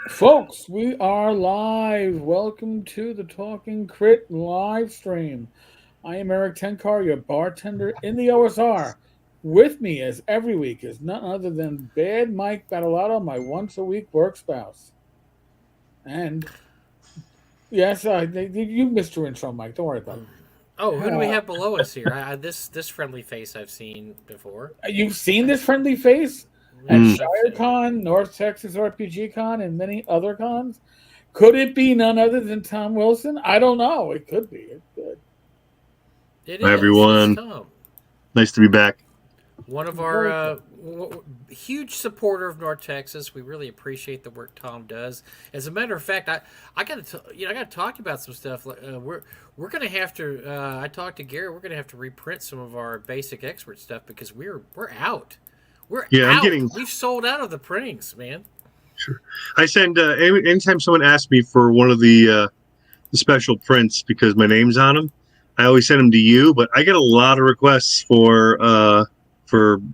Folks, we are live. Welcome to the Talking Crit live stream. I am Eric Tenkar, your bartender in the OSR. With me, as every week, is none other than Bad Mike Battalato, my once a week work spouse. And yes, you missed your intro, Mike. Don't worry about Oh, it. who do we have below us here? This friendly face I've seen before. You've seen this friendly face at Yes, Mm. ShireCon, North Texas RPG Con, and many other cons. Could it be none other than Tom Wilson? I don't know. It could be. It could. it Hi, is. It's everyone. Tom, Nice to be back. one of our Very cool. huge supporter of North Texas. We really appreciate the work Tom does. As a matter of fact, I got to I got to talk about some stuff. We're gonna have to. I talked to Gary. We're gonna have to reprint some of our basic expert stuff because we're out. We're Yeah, I'm out. getting. We've sold out of the printings, man. Sure. I send anytime someone asks me for one of the special prints because my name's on them. I always send them to you, but I get a lot of requests for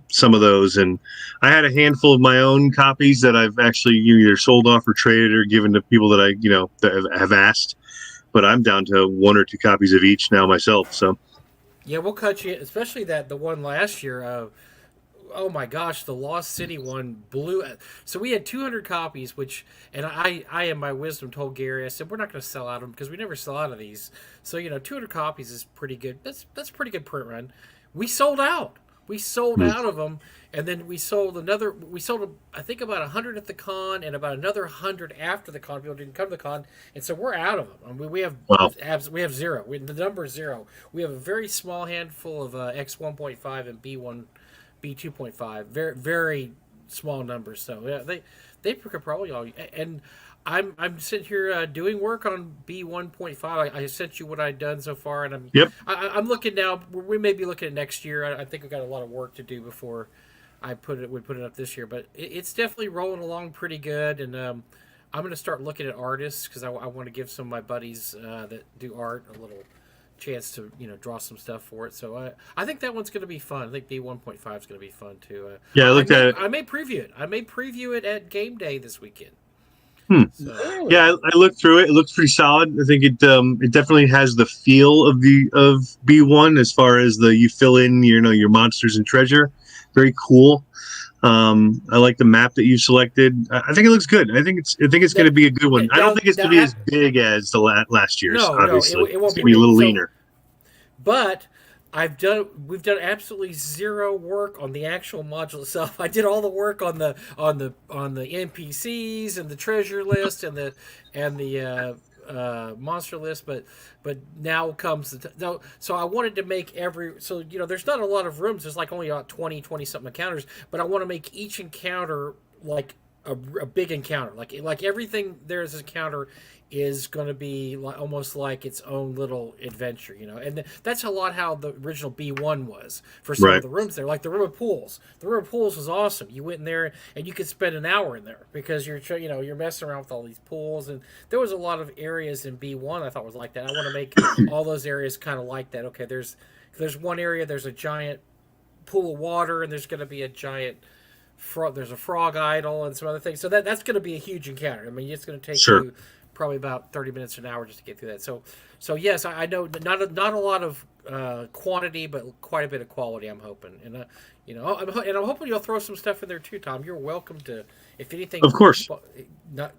some of those, and I had a handful of my own copies that I've actually either sold off or traded or given to people that I that have asked. But I'm down to one or two copies of each now myself. So Yeah, we'll cut you, especially the one last year. Oh my gosh, the Lost City one blew. So we had 200 copies, which, and I in my wisdom told Gary, I said we're not going to sell out of them because we never sell out of these. So 200 copies is pretty good. That's a pretty good print run. We sold out. We sold mm, out of them, and then we sold another. We sold I think about 100 at the con, and about another 100 after the con. People didn't come to the con, and so we're out of them. I mean, wow, we have zero. The number is zero. We have a very small handful of X 1.5 and B 2.5. Very very small numbers. So yeah, they could probably all. And I'm sitting here doing work on B 1.5. I sent you what I've done so far, and yep. I'm looking now. We may be looking at next year. I think we've got a lot of work to do before we put it up this year. But it's definitely rolling along pretty good, and I'm going to start looking at artists because I want to give some of my buddies that do art a little chance to draw some stuff for it. So I think that one's going to be fun. I think B 1.5 is going to be fun too. Yeah, I looked at it. I may preview it. I may preview it at game day this weekend. Hmm. So Really? Yeah, I looked through it. It looks pretty solid. I think it definitely has the feel of B1 as far as you fill in your monsters and treasure. Very cool. I like the map that you selected. I think it looks good. I think it's going to be a good one. I don't think it's going to be as big as the last year's. no, Obviously, it won't it's be going to be a big. little So leaner. But we've done absolutely zero work on the actual module itself. I did all the work on the NPCs and the treasure list and the monster list, but now comes no. So I wanted to make there's not a lot of rooms. There's like only about 20 something encounters, but I want to make each encounter like a big encounter. Like everything there's an encounter is going to be almost like its own little adventure, and that's a lot how the original B1 was for some Right. of the rooms there. Like the room of pools. The room of pools was awesome. You went in there and you could spend an hour in there because you're messing around with all these pools, and there was a lot of areas in B1 I thought was like that. I want to make all those areas kind of like that. Okay, there's one area, there's a giant pool of water, and there's going to be a giant there's a frog idol and some other things. So that's going to be a huge encounter. I mean, it's going to take Sure. you probably about 30 minutes to an hour just to get through that. So yes, I know not a lot of quantity, but quite a bit of quality. I'm hoping, and I'm hoping you'll throw some stuff in there too, Tom. You're welcome to, if anything. Of course. Not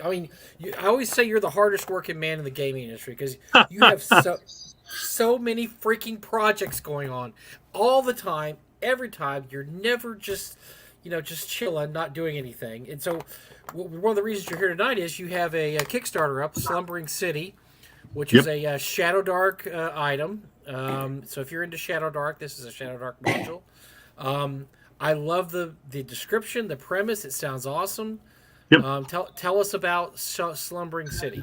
I mean, I always say you're the hardest working man in the gaming industry because you have so many freaking projects going on all the time, every time. You're never just chilling, not doing anything. And so, one of the reasons you're here tonight is you have a Kickstarter up, Slumbering City, which is a ShadowDark item. So if you're into ShadowDark, this is a ShadowDark module. I love the description, the premise. It sounds awesome. Yep. Tell us about Slumbering City.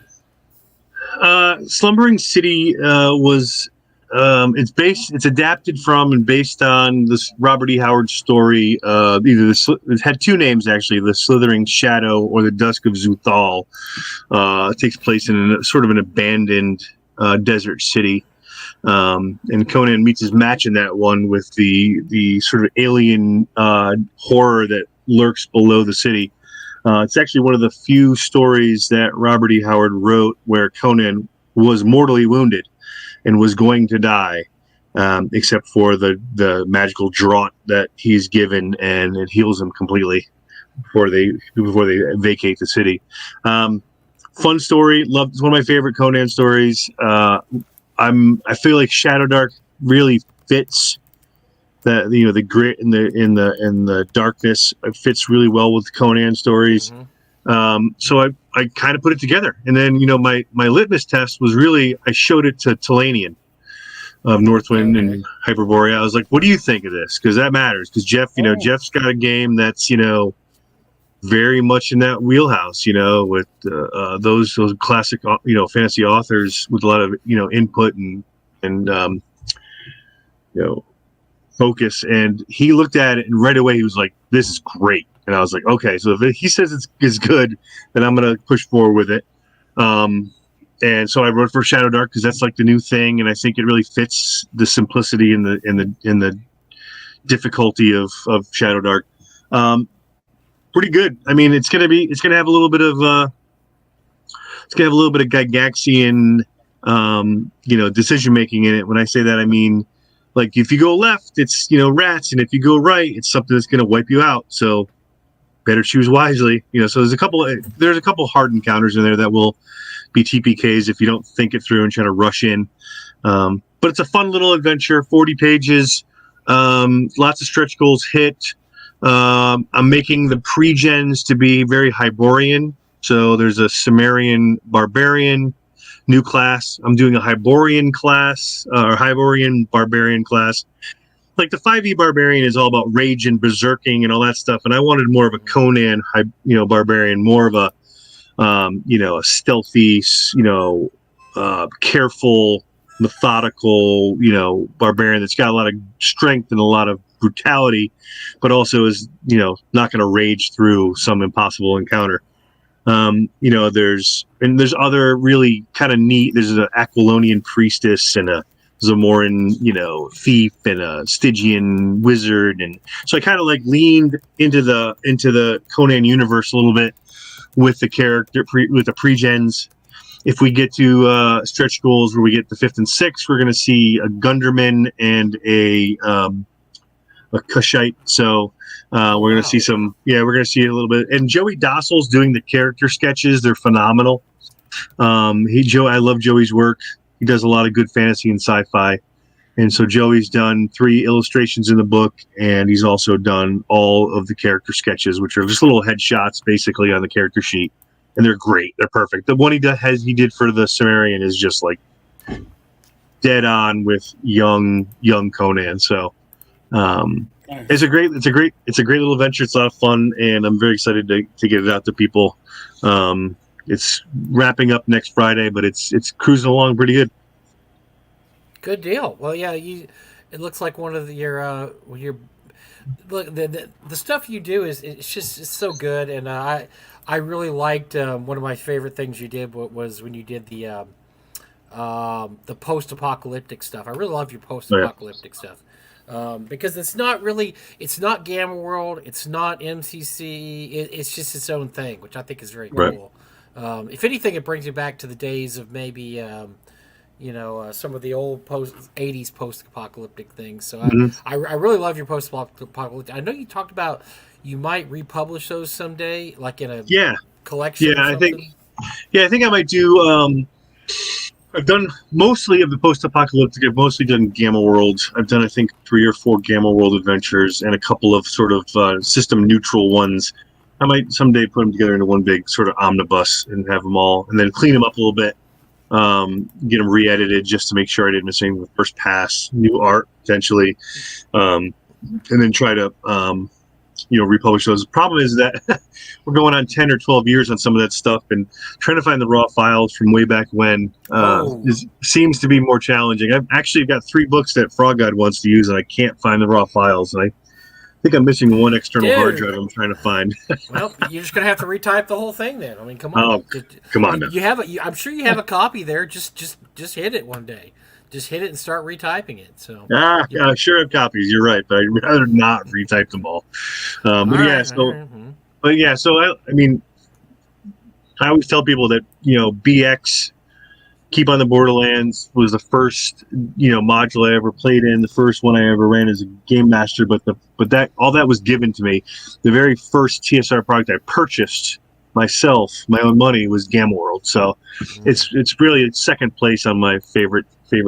Slumbering City was it's adapted from and based on this Robert E. Howard story. It had two names actually: the Slithering Shadow or the Dusk of Zuthal. It takes place in sort of an abandoned desert city. And Conan meets his match in that one with the sort of alien horror that lurks below the city. It's actually one of the few stories that Robert E. Howard wrote where Conan was mortally wounded and was going to die, except for the magical draught that he's given, and it heals him completely before they vacate the city. Fun story. It's one of my favorite Conan stories. I feel like ShadowDark really fits that, the grit and the darkness. It fits really well with Conan stories. So I kind of put it together, and then my litmus test was really, I showed it to Talanian of Northwind and Hyperborea. I was like, what do you think of this? Because that matters, because Jeff's got a game that's very much in that wheelhouse, with those classic fantasy authors with a lot of input and focus. And he looked at it, and right away he was like, this is great. And I was like, okay, so if he says it's good, then I'm gonna push forward with it. And so I wrote for ShadowDark because that's like the new thing, and I think it really fits the simplicity and the difficulty of ShadowDark. Pretty good. I mean, it's gonna have a little bit of Gygaxian decision making in it. When I say that, I mean, like, if you go left, it's rats, and if you go right, it's something that's gonna wipe you out. So better choose wisely. So there's a couple hard encounters in there that will be TPKs if you don't think it through and try to rush in. But it's a fun little adventure. 40 pages, lots of stretch goals hit. I'm making the pre-gens to be very Hyborian. So there's a Sumerian barbarian new class. I'm doing a Hyborian class, or Hyborian barbarian class. Like, the 5e barbarian is all about rage and berserking and all that stuff, and I wanted more of a Conan, barbarian, more of a, a stealthy, careful, methodical, barbarian that's got a lot of strength and a lot of brutality, but also is, not going to rage through some impossible encounter. There's other really kind of neat. There's an Aquilonian priestess and a Zamoran, thief, and a Stygian wizard, and so I kind of like leaned into the Conan universe a little bit with the character with the pre-gens. If we get to stretch goals where we get the 5th and 6th, we're going to see a Gunderman and a Kushite. So we're going to see some. Yeah, we're going to see a little bit. And Joey Dostal's doing the character sketches. They're phenomenal. I love Joey's work. He does a lot of good fantasy and sci-fi. And so Joey's done 3 illustrations in the book, and he's also done all of the character sketches, which are just little headshots basically on the character sheet. And they're great. They're perfect. The one he did for the Sumerian is just like dead on with young Conan. So it's a great little adventure. It's a lot of fun, and I'm very excited to get it out to people. It's wrapping up next Friday, but it's cruising along pretty good. Good deal. Well, yeah, it looks like one of your look, the stuff you do it's so good, and I really liked one of my favorite things you did was when you did the post-apocalyptic stuff. I really love your post-apocalyptic stuff. Because it's not Gamma World, it's not MCC, it's just its own thing, which I think is very cool. If anything, it brings you back to the days of maybe some of the old 80s post-apocalyptic things. So I really love your post-apocalyptic. I know you talked about you might republish those someday, like in a collection. Yeah, or something. I think I might do. I've done mostly of the post-apocalyptic. I've mostly done Gamma World. I've done, I think, 3 or 4 Gamma World adventures and a couple of sort of system-neutral ones. I might someday put them together into one big sort of omnibus and have them all, and then clean them up a little bit, get them re-edited just to make sure I didn't miss anything with first pass, new art potentially, and then try to republish those. The problem is that we're going on 10 or 12 years on some of that stuff, and trying to find the raw files from way back when seems to be more challenging. I've actually got 3 books that Frog God wants to use, and I can't find the raw files, and I think I'm missing one external hard drive I'm trying to find. Well, you're just going to have to retype the whole thing then. I mean, come on. Oh, come on now. I'm sure you have a copy there. Just hit it one day. Just hit it and start retyping it. So I sure have copies. You're right, but I'd rather not retype them all. But yeah, so I mean, I always tell people that BX Keep on the Borderlands was the first module I ever played in, the first one I ever ran as a game master. But that all that was given to me. The very first TSR product I purchased myself, my own money, was Gamma World. So it's really second place on my favorite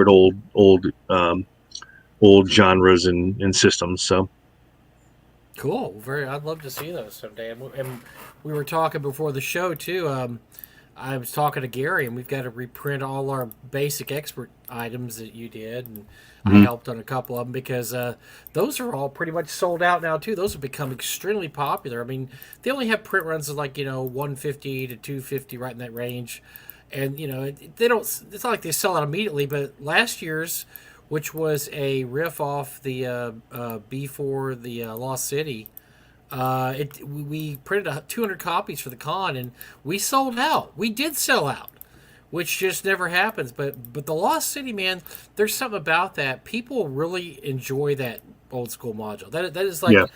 old genres and systems. So Cool. I'd love to see those someday. And we were talking before the show too. I was talking to Gary, and we've got to reprint all our basic expert items that you did, and I helped on a couple of them because those are all pretty much sold out now too. Those have become extremely popular. I mean, they only have print runs of like 150 to 250, right in that range, and they don't. It's not like they sell out immediately. But last year's, which was a riff off the B4, the Lost City. We printed 200 copies for the con, and we sold out. We did sell out, which just never happens. But the Lost City, man, there's something about that. People really enjoy that old school module. That is like,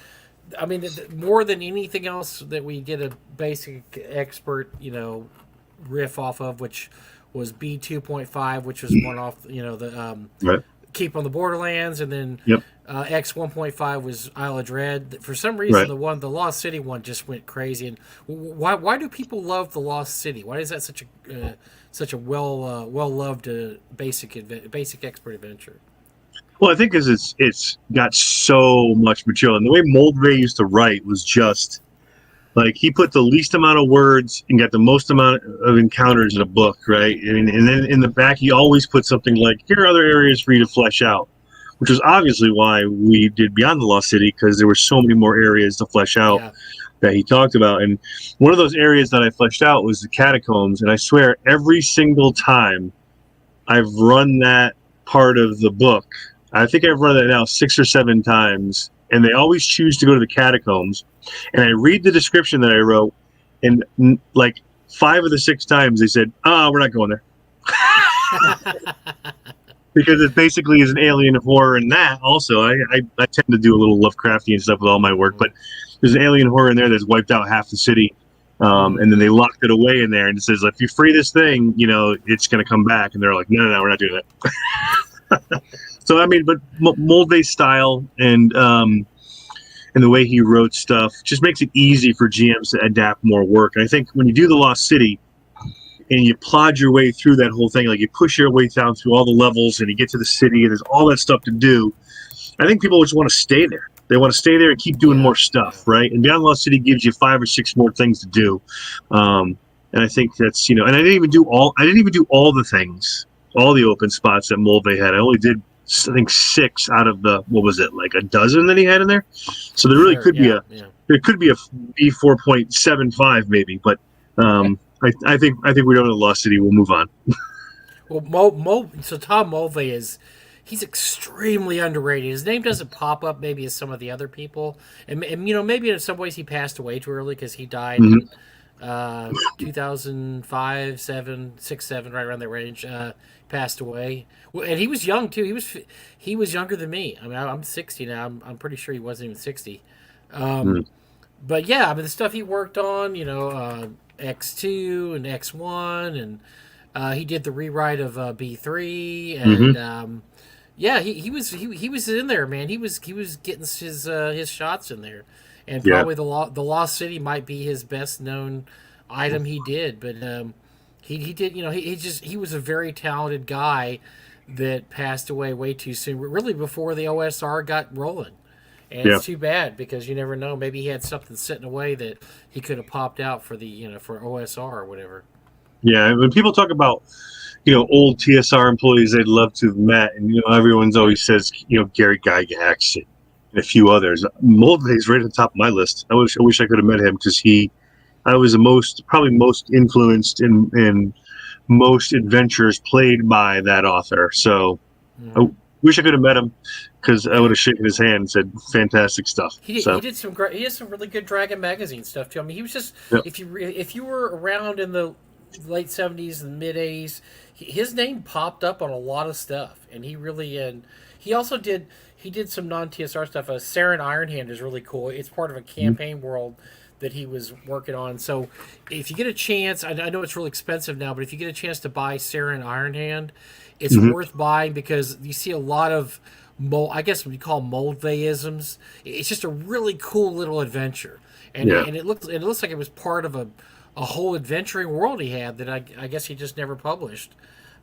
I mean, more than anything else that we did a basic expert, riff off of, which was B2.5, which was one off, the right. Keep on the Borderlands, and then X 1.5 was Isle of Dread. For some reason, the Lost City one just went crazy. And why do people love the Lost City? Why is that such a well loved basic expert adventure? Well, I think because it's got so much material, and the way Moldray used to write was just like he put the least amount of words and got the most amount of encounters in a book, right? And then in the back, he always put something like, here are other areas for you to flesh out, which was obviously why we did Beyond the Lost City, because there were so many more areas to flesh out that he talked about. And one of those areas that I fleshed out was the catacombs. And I swear, every single time I've run that part of the book, I think I've run it now 6 or 7 times, and they always choose to go to the catacombs. And I read the description that I wrote, and like 5 of the 6 times they said, we're not going there. Because it basically is an alien horror. And that also, I tend to do a little Lovecraftian stuff with all my work, but there's an alien horror in there that's wiped out half the city. And then they locked it away in there, and it says, if you free this thing, it's going to come back. And they're like, no, we're not doing that. So, I mean, but Molday's style and the way he wrote stuff just makes it easy for GMs to adapt more work. And I think when you do the Lost City and you plod your way through that whole thing, like you push your way down through all the levels and you get to the city and there's all that stuff to do, I think people just want to stay there. They want to stay there and keep doing more stuff, right? And Beyond the Lost City gives you 5 or 6 more things to do. And I think that's, and I didn't even do all the things, all the open spots that Mulvey had. I only did, I think, 6 out of the, what was it, like a dozen that he had in there. So there really could be a B4.75 maybe, but I think we're going to Lost City. We'll move on. Well, so Thom Mulvey he's extremely underrated. His name doesn't pop up maybe as some of the other people, and maybe in some ways he passed away too early because he died in 2005, 6, 7, right around that range. Passed away. Well, and he was young too. He was younger than me. I mean, I'm 60 now. I'm pretty sure he wasn't even 60. But yeah, I mean, the stuff he worked on, X2 and X1, and he did the rewrite of B3, and he was in there, man. He was getting his shots in there, and probably the Lost City might be his best known item he did, but he did, he was a very talented guy that passed away way too soon, really before the OSR got rolling. And it's too bad because you never know. Maybe he had something sitting away that he could have popped out for the for OSR or whatever. Yeah, when people talk about old TSR employees they'd love to have met, and everyone's always says Gary Gygax and a few others. Molday's right at the top of my list. I wish I could have met him because I was probably most influenced in most adventures played by that author. So I wish I could have met him because I would have shaken his hand and said fantastic stuff. He did some great. He has some really good Dragon magazine stuff too. I mean, he was just if you were around in the late 70s and mid 80s, his name popped up on a lot of stuff, and he also did some non TSR stuff. Saren Ironhand is really cool. It's part of a campaign world that he was working on. So if you get a chance, I know it's really expensive now, but if you get a chance to buy Sarah and Iron Hand, it's Mhm. worth buying because you see a lot of mold, I guess what you call moldvayisms. It's just a really cool little adventure, and Yeah. it looks like it was part of a whole adventuring world he had that I guess he just never published.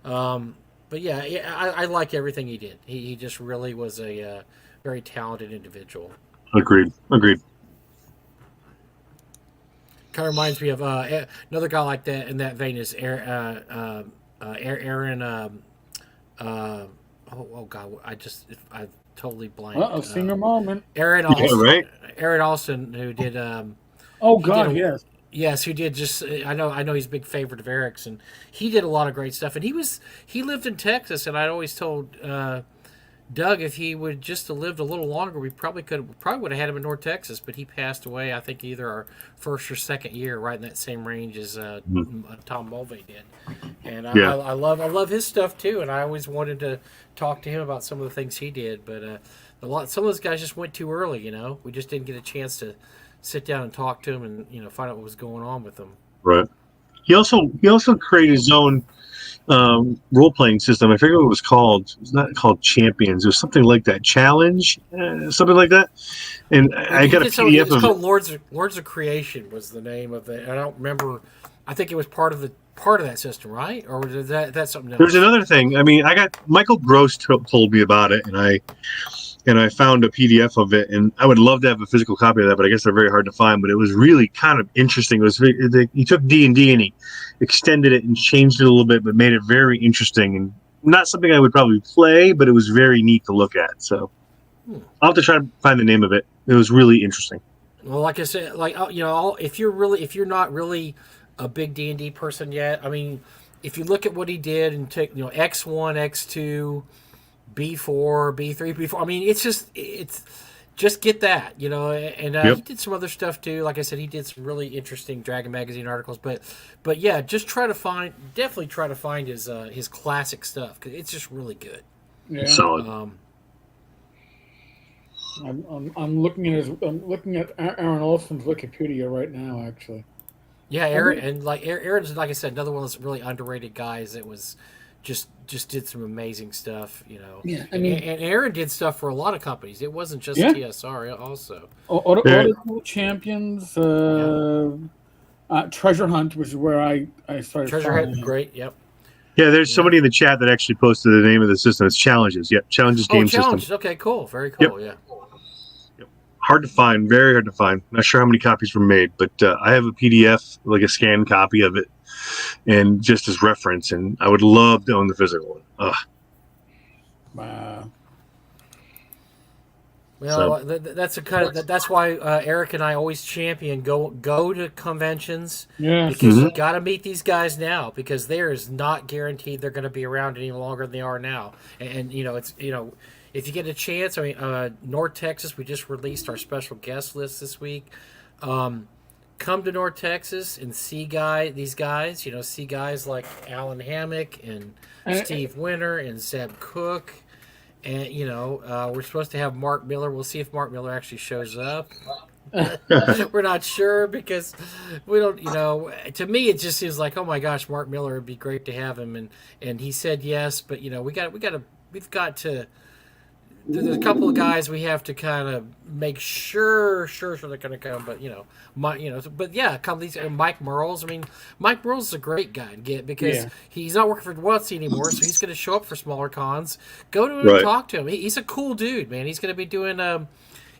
But yeah, I like everything he did. He just really was a very talented individual. Agreed. Agreed. Kind of reminds me of another guy like that in that vein is Aaron. Oh God, I totally blanked. Senior moment. Aaron Yeah. Alston. Right. Aaron Alston, who did. Oh He did God, a, yes. yes, who did just. I know he's a big favorite of Eric's, and he did a lot of great stuff. And he lived in Texas, and I'd always told Doug if he would just have lived a little longer, we probably would have had him in North Texas. But he passed away. I think either our first or second year, right in that same range as Thom Mulvey did. And Yeah. I love his stuff too. And I always wanted to talk to him about some of the things he did. But some of those guys just went too early. We just didn't get a chance to sit down and talk to him and find out what was going on with them. Right. He also created his own role playing system. I forget what it was called. It's not called Champions. It was something like that. Challenge, something like that. And I got a PDF It's of called it. Lords of Creation was the name of it. I don't remember. I think it was part of that system, right? Or was that's something else? There's another thing. I mean, I got Michael Gross told me about it, and I found a PDF of it, and I would love to have a physical copy of that, but I guess they're very hard to find. But it was really kind of interesting. He took D&D and he extended it and changed it a little bit, but made it very interesting and not something I would probably play, but it was very neat to look at. So I'll have to try to find the name of it. It was really interesting. Well, like I said, if you're not really a big D&D person yet, I mean, if you look at what he did and take X1, X2. B4, B3, B4. I mean, it's just get that, And Yep. he did some other stuff too. Like I said, he did some really interesting Dragon Magazine articles. But yeah, just definitely try to find his classic stuff because it's just really good. Yeah. Solid. I'm looking at Aaron Olson's Wikipedia right now, actually. Yeah, Aaron's like I said, another one of those really underrated guys that was just did some amazing stuff, Yeah, I and mean, Aaron did stuff for a lot of companies. It wasn't just Yeah. TSR also. Auto Champions, Treasure Hunt, which is where I started. Treasure following Hunt, him. great, yep. Yeah, there's somebody in the chat that actually posted the name of the system. It's Challenges. Yep, Challenges game Challenges. system. Okay, cool. Very cool. Yep. Yeah. Hard to find, very hard to find. Not sure how many copies were made, but I have a PDF, like a scanned copy of it, and just as reference. And I would love to own the physical one. Wow. Well, that's why Eric and I always champion go to conventions. Yeah. Because you got to meet these guys now because there is not guaranteed they're going to be around any longer than they are now. And if you get a chance, I mean, North Texas, we just released our special guest list this week. Come to North Texas and see these guys. See guys like Alan Hammock and Steve Winter and Zeb Cook. And, we're supposed to have Mark Miller. We'll see if Mark Miller actually shows up. We're not sure because we don't, to me, it just seems like, oh my gosh, Mark Miller would be great to have him. And he said yes, but, we've got to, there's a couple of guys we have to kind of make sure they're going to come, but but yeah, come these Mike Merles. I mean, Mike Merles is a great guy to get because he's not working for Dwellsy anymore, so he's going to show up for smaller cons. Go to him and talk to him. He's a cool dude, man. He's going to be doing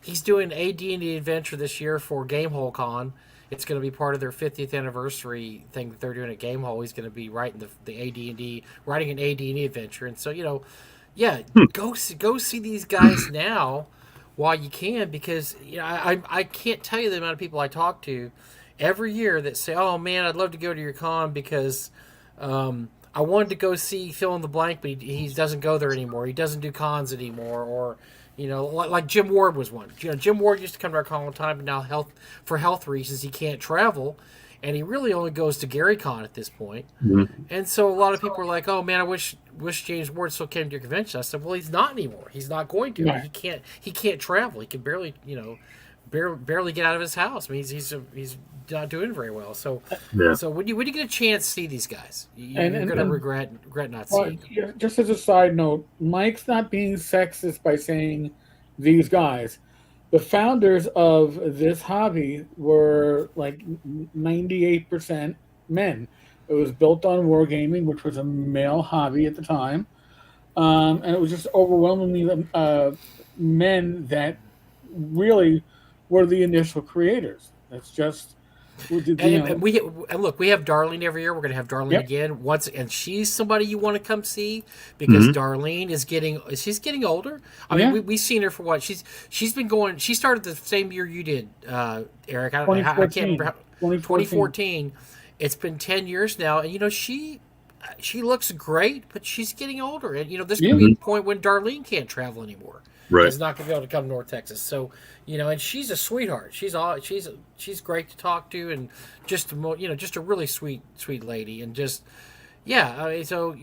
he's doing AD&D adventure this year for Gamehole Con. It's going to be part of their 50th anniversary thing that they're doing at Gamehole. He's going to be writing the AD&D, writing an AD&D adventure, and so yeah, go see these guys now while you can because I can't tell you the amount of people I talk to every year that say, "Oh man, I'd love to go to your con because I wanted to go see fill in the blank, but he doesn't go there anymore. He doesn't do cons anymore." Or like Jim Ward was one. Jim Ward used to come to our con all the time, but now for health reasons he can't travel. And he really only goes to GaryCon at this point. Mm-hmm. And so a lot of people are like, "Oh man, I wish James Ward still came to your convention." I said, "Well, he's not anymore. He's not going to. Right. He can't travel. He can barely barely get out of his house. I mean, he's not doing very well. So Yeah. so when you get a chance to see these guys, And you're and, gonna and regret not well, seeing them. just as a side note, Mike's not being sexist by saying these guys. The founders of this hobby were like 98% men. It was built on wargaming, which was a male hobby at the time. And it was just overwhelmingly men that really were the initial creators. That's just, And and look, we have Darlene every year. We're going to have Darlene yep, again once, and she's somebody you want to come see because Hmm. Darlene is getting older. I mean, yeah, we've seen her for what she's been going. She started the same year you did, Eric. I can't remember 2014, 2014. 2014. It's been 10 years now, and she looks great, but she's getting older, and there's going Yeah, to be Hmm. a point when Darlene can't travel anymore. Right. Is not going to be able to come to North Texas. So and she's a sweetheart. She's great to talk to, and just a really sweet lady, and just yeah. I mean, so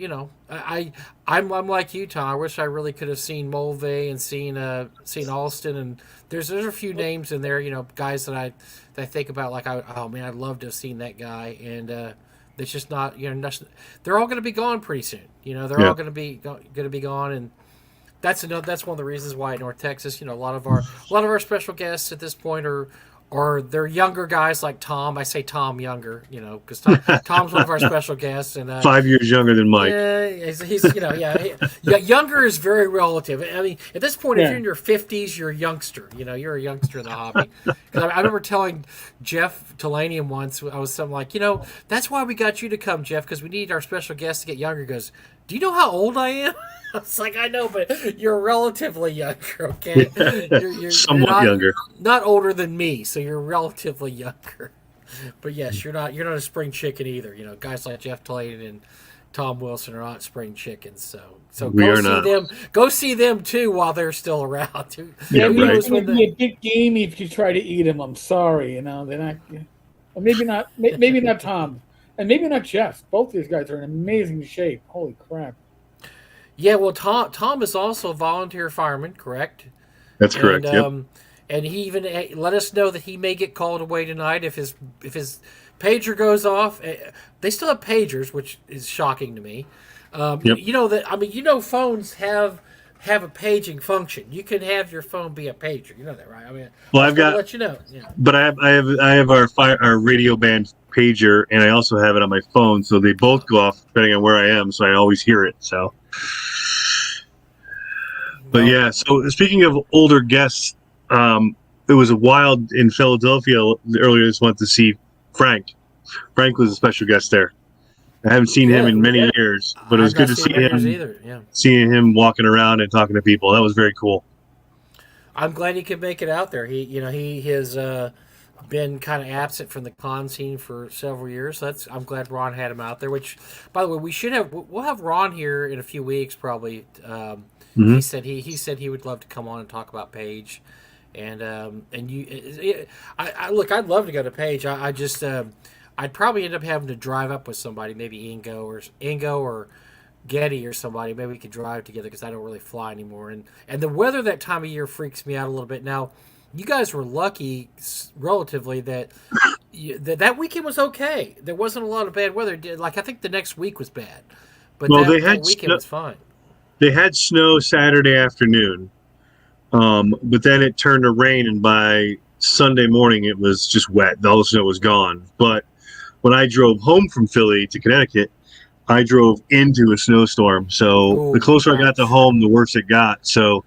I'm like you, Tom. I wish I really could have seen Mulvey and seen Alston, and there's a few names in there, guys that I think about, like oh man, I'd love to have seen that guy, and it's just not they're all going to be gone pretty soon. They're Yeah. all going to be gone, and that's one of the reasons why at North Texas, a lot of our special guests at this point are they're younger guys like Thom. I say Thom younger, because Tom's one of our special guests, and 5 years younger than Mike. yeah, he's younger is very relative. I mean, at this point, if yeah. you're in your 50s, you're a youngster. You're a youngster in the hobby. Because I remember telling Jeff Talanian once, I was something like, that's why we got you to come, Jeff, because we need our special guest to get younger. He goes, do you know how old I am? I was like, I know, but you're relatively younger, okay? You're Somewhat younger. not older than me, so you're relatively younger. But yes, you're not a spring chicken either. Guys like Jeff Talanian and Thom Wilson are not spring chickens. So We go are see not. them. Go see them too while they're still around. Yeah, Who Maybe right. it's knows going when to be a bit gamey if you try to eat them. I'm sorry, they're not. Or maybe not. Maybe not Tom, and maybe not Jeff. Both these guys are in amazing shape. Holy crap! Yeah, well, Tom is also a volunteer fireman, correct? That's And correct. Yep. and he even let us know that he may get called away tonight if his pager goes off. They still have pagers, which is shocking to me. Yep. Phones have a paging function. You can have your phone be a pager. You know that, right? I mean, Well, I I've was going to got, let you know. Yeah. but I have our radio band pager, and I also have it on my phone, so they both go off depending on where I am, so I always hear it. So, but Well, yeah. So speaking of older guests, it was a wild in Philadelphia earlier this month to see Frank. Frank was a special guest there. I haven't seen him yeah, in many years, but it was I've good not to seen see Raiders him. either. Yeah. Seeing him walking around and talking to people, that was very cool. I'm glad he could make it out there. He has been kind of absent from the con scene for several years. I'm glad Ron had him out there. Which, by the way, we'll have Ron here in a few weeks probably. Hmm. He said he would love to come on and talk about Paige, and look, I'd love to go to Paige. I just I'd probably end up having to drive up with somebody, maybe Ingo or Getty or somebody. Maybe we could drive together because I don't really fly anymore. And the weather that time of year freaks me out a little bit. Now, you guys were lucky, relatively, that that weekend was okay. There wasn't a lot of bad weather. Like I think the next week was bad, but Well, that weekend was fine. they had snow Saturday afternoon, but then it turned to rain, and by Sunday morning it was just wet. All the snow was gone. But when I drove home from Philly to Connecticut, I drove into a snowstorm. So Ooh, the closer I got to ouch. home, the worse it got. So,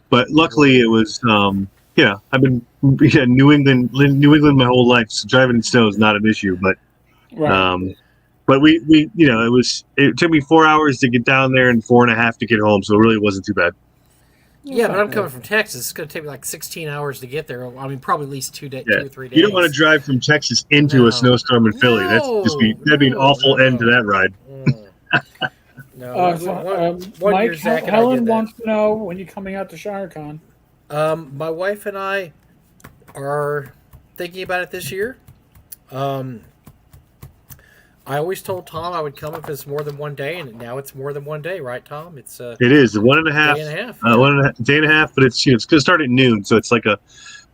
but luckily it was, I've been New England my whole life. So driving in snow is not an issue. Right. But it took me 4 hours to get down there and 4.5 to get home. So it really wasn't too bad. Yeah, but I'm coming from Texas. It's going to take me like 16 hours to get there. I mean, probably at least 2 Yeah. or 3 days. You don't want to drive from Texas into No. a snowstorm in Philly. That'd be an awful end to that ride. No, one year Mike, Zach and I Helen did that. wants to know when you're coming out to ShireCon. My wife and I are thinking about it this year. I always told Tom I would come if it's more than one day, and now it's more than one day, right, Tom? It's It is 1.5 day and a half. day and a half, but it's going to start at noon, so it's like a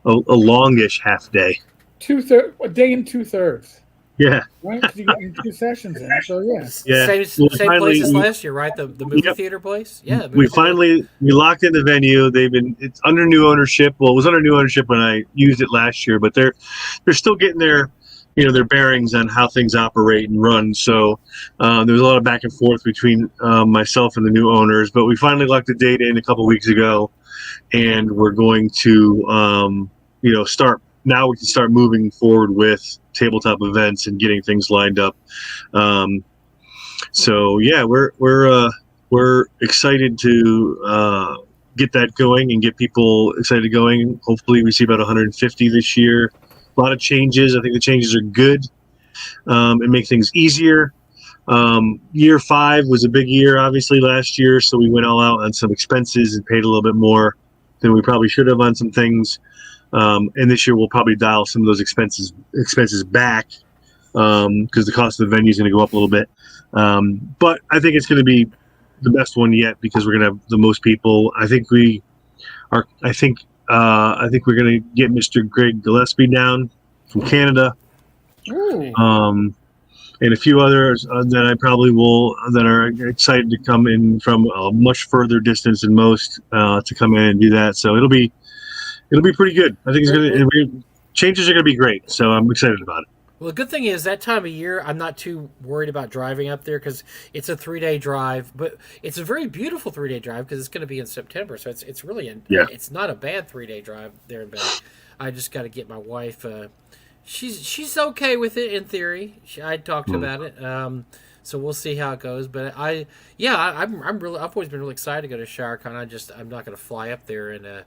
a longish half day. A day and 2/3. Yeah. Right? 'Cause you got your 2 sessions in. So yeah. Yeah. Same Finally, place as last year, right? The movie Yep. theater place. Yeah. the we movie theater. we locked in the venue. It's under new ownership. Well, it was under new ownership when I used it last year, but they're still getting their bearings on how things operate and run. So there was a lot of back and forth between myself and the new owners, but we finally locked the date in a couple weeks ago, and we're going to start. Now we can start moving forward with tabletop events and getting things lined up. So yeah, we're excited to get that going and get people excited going. Hopefully we see about 150 this year. A lot of changes. I think the changes are good and make things easier. Year 5 was a big year, obviously, last year, so we went all out on some expenses and paid a little bit more than we probably should have on some things. And this year we'll probably dial some of those expenses back because the cost of the venue is going to go up a little bit. But I think it's going to be the best one yet because we're going to have the most people. I think we're going to get Mr. Greg Gillespie down from Canada. And a few others that I probably will, that are excited to come in from a much further distance than most to come in and do that. So it'll be pretty good. I think changes are going to be great. So I'm excited about it. Well, the good thing is that time of year, I'm not too worried about driving up there because it's a 3-day drive, but it's a very beautiful 3-day drive because it's going to be in September. So it's really it's not a bad 3-day drive there and back. I just got to get my wife. She's okay with it in theory. I talked about it. So we'll see how it goes. But I've always been really excited to go to ShadowCon. I'm not going to fly up there and.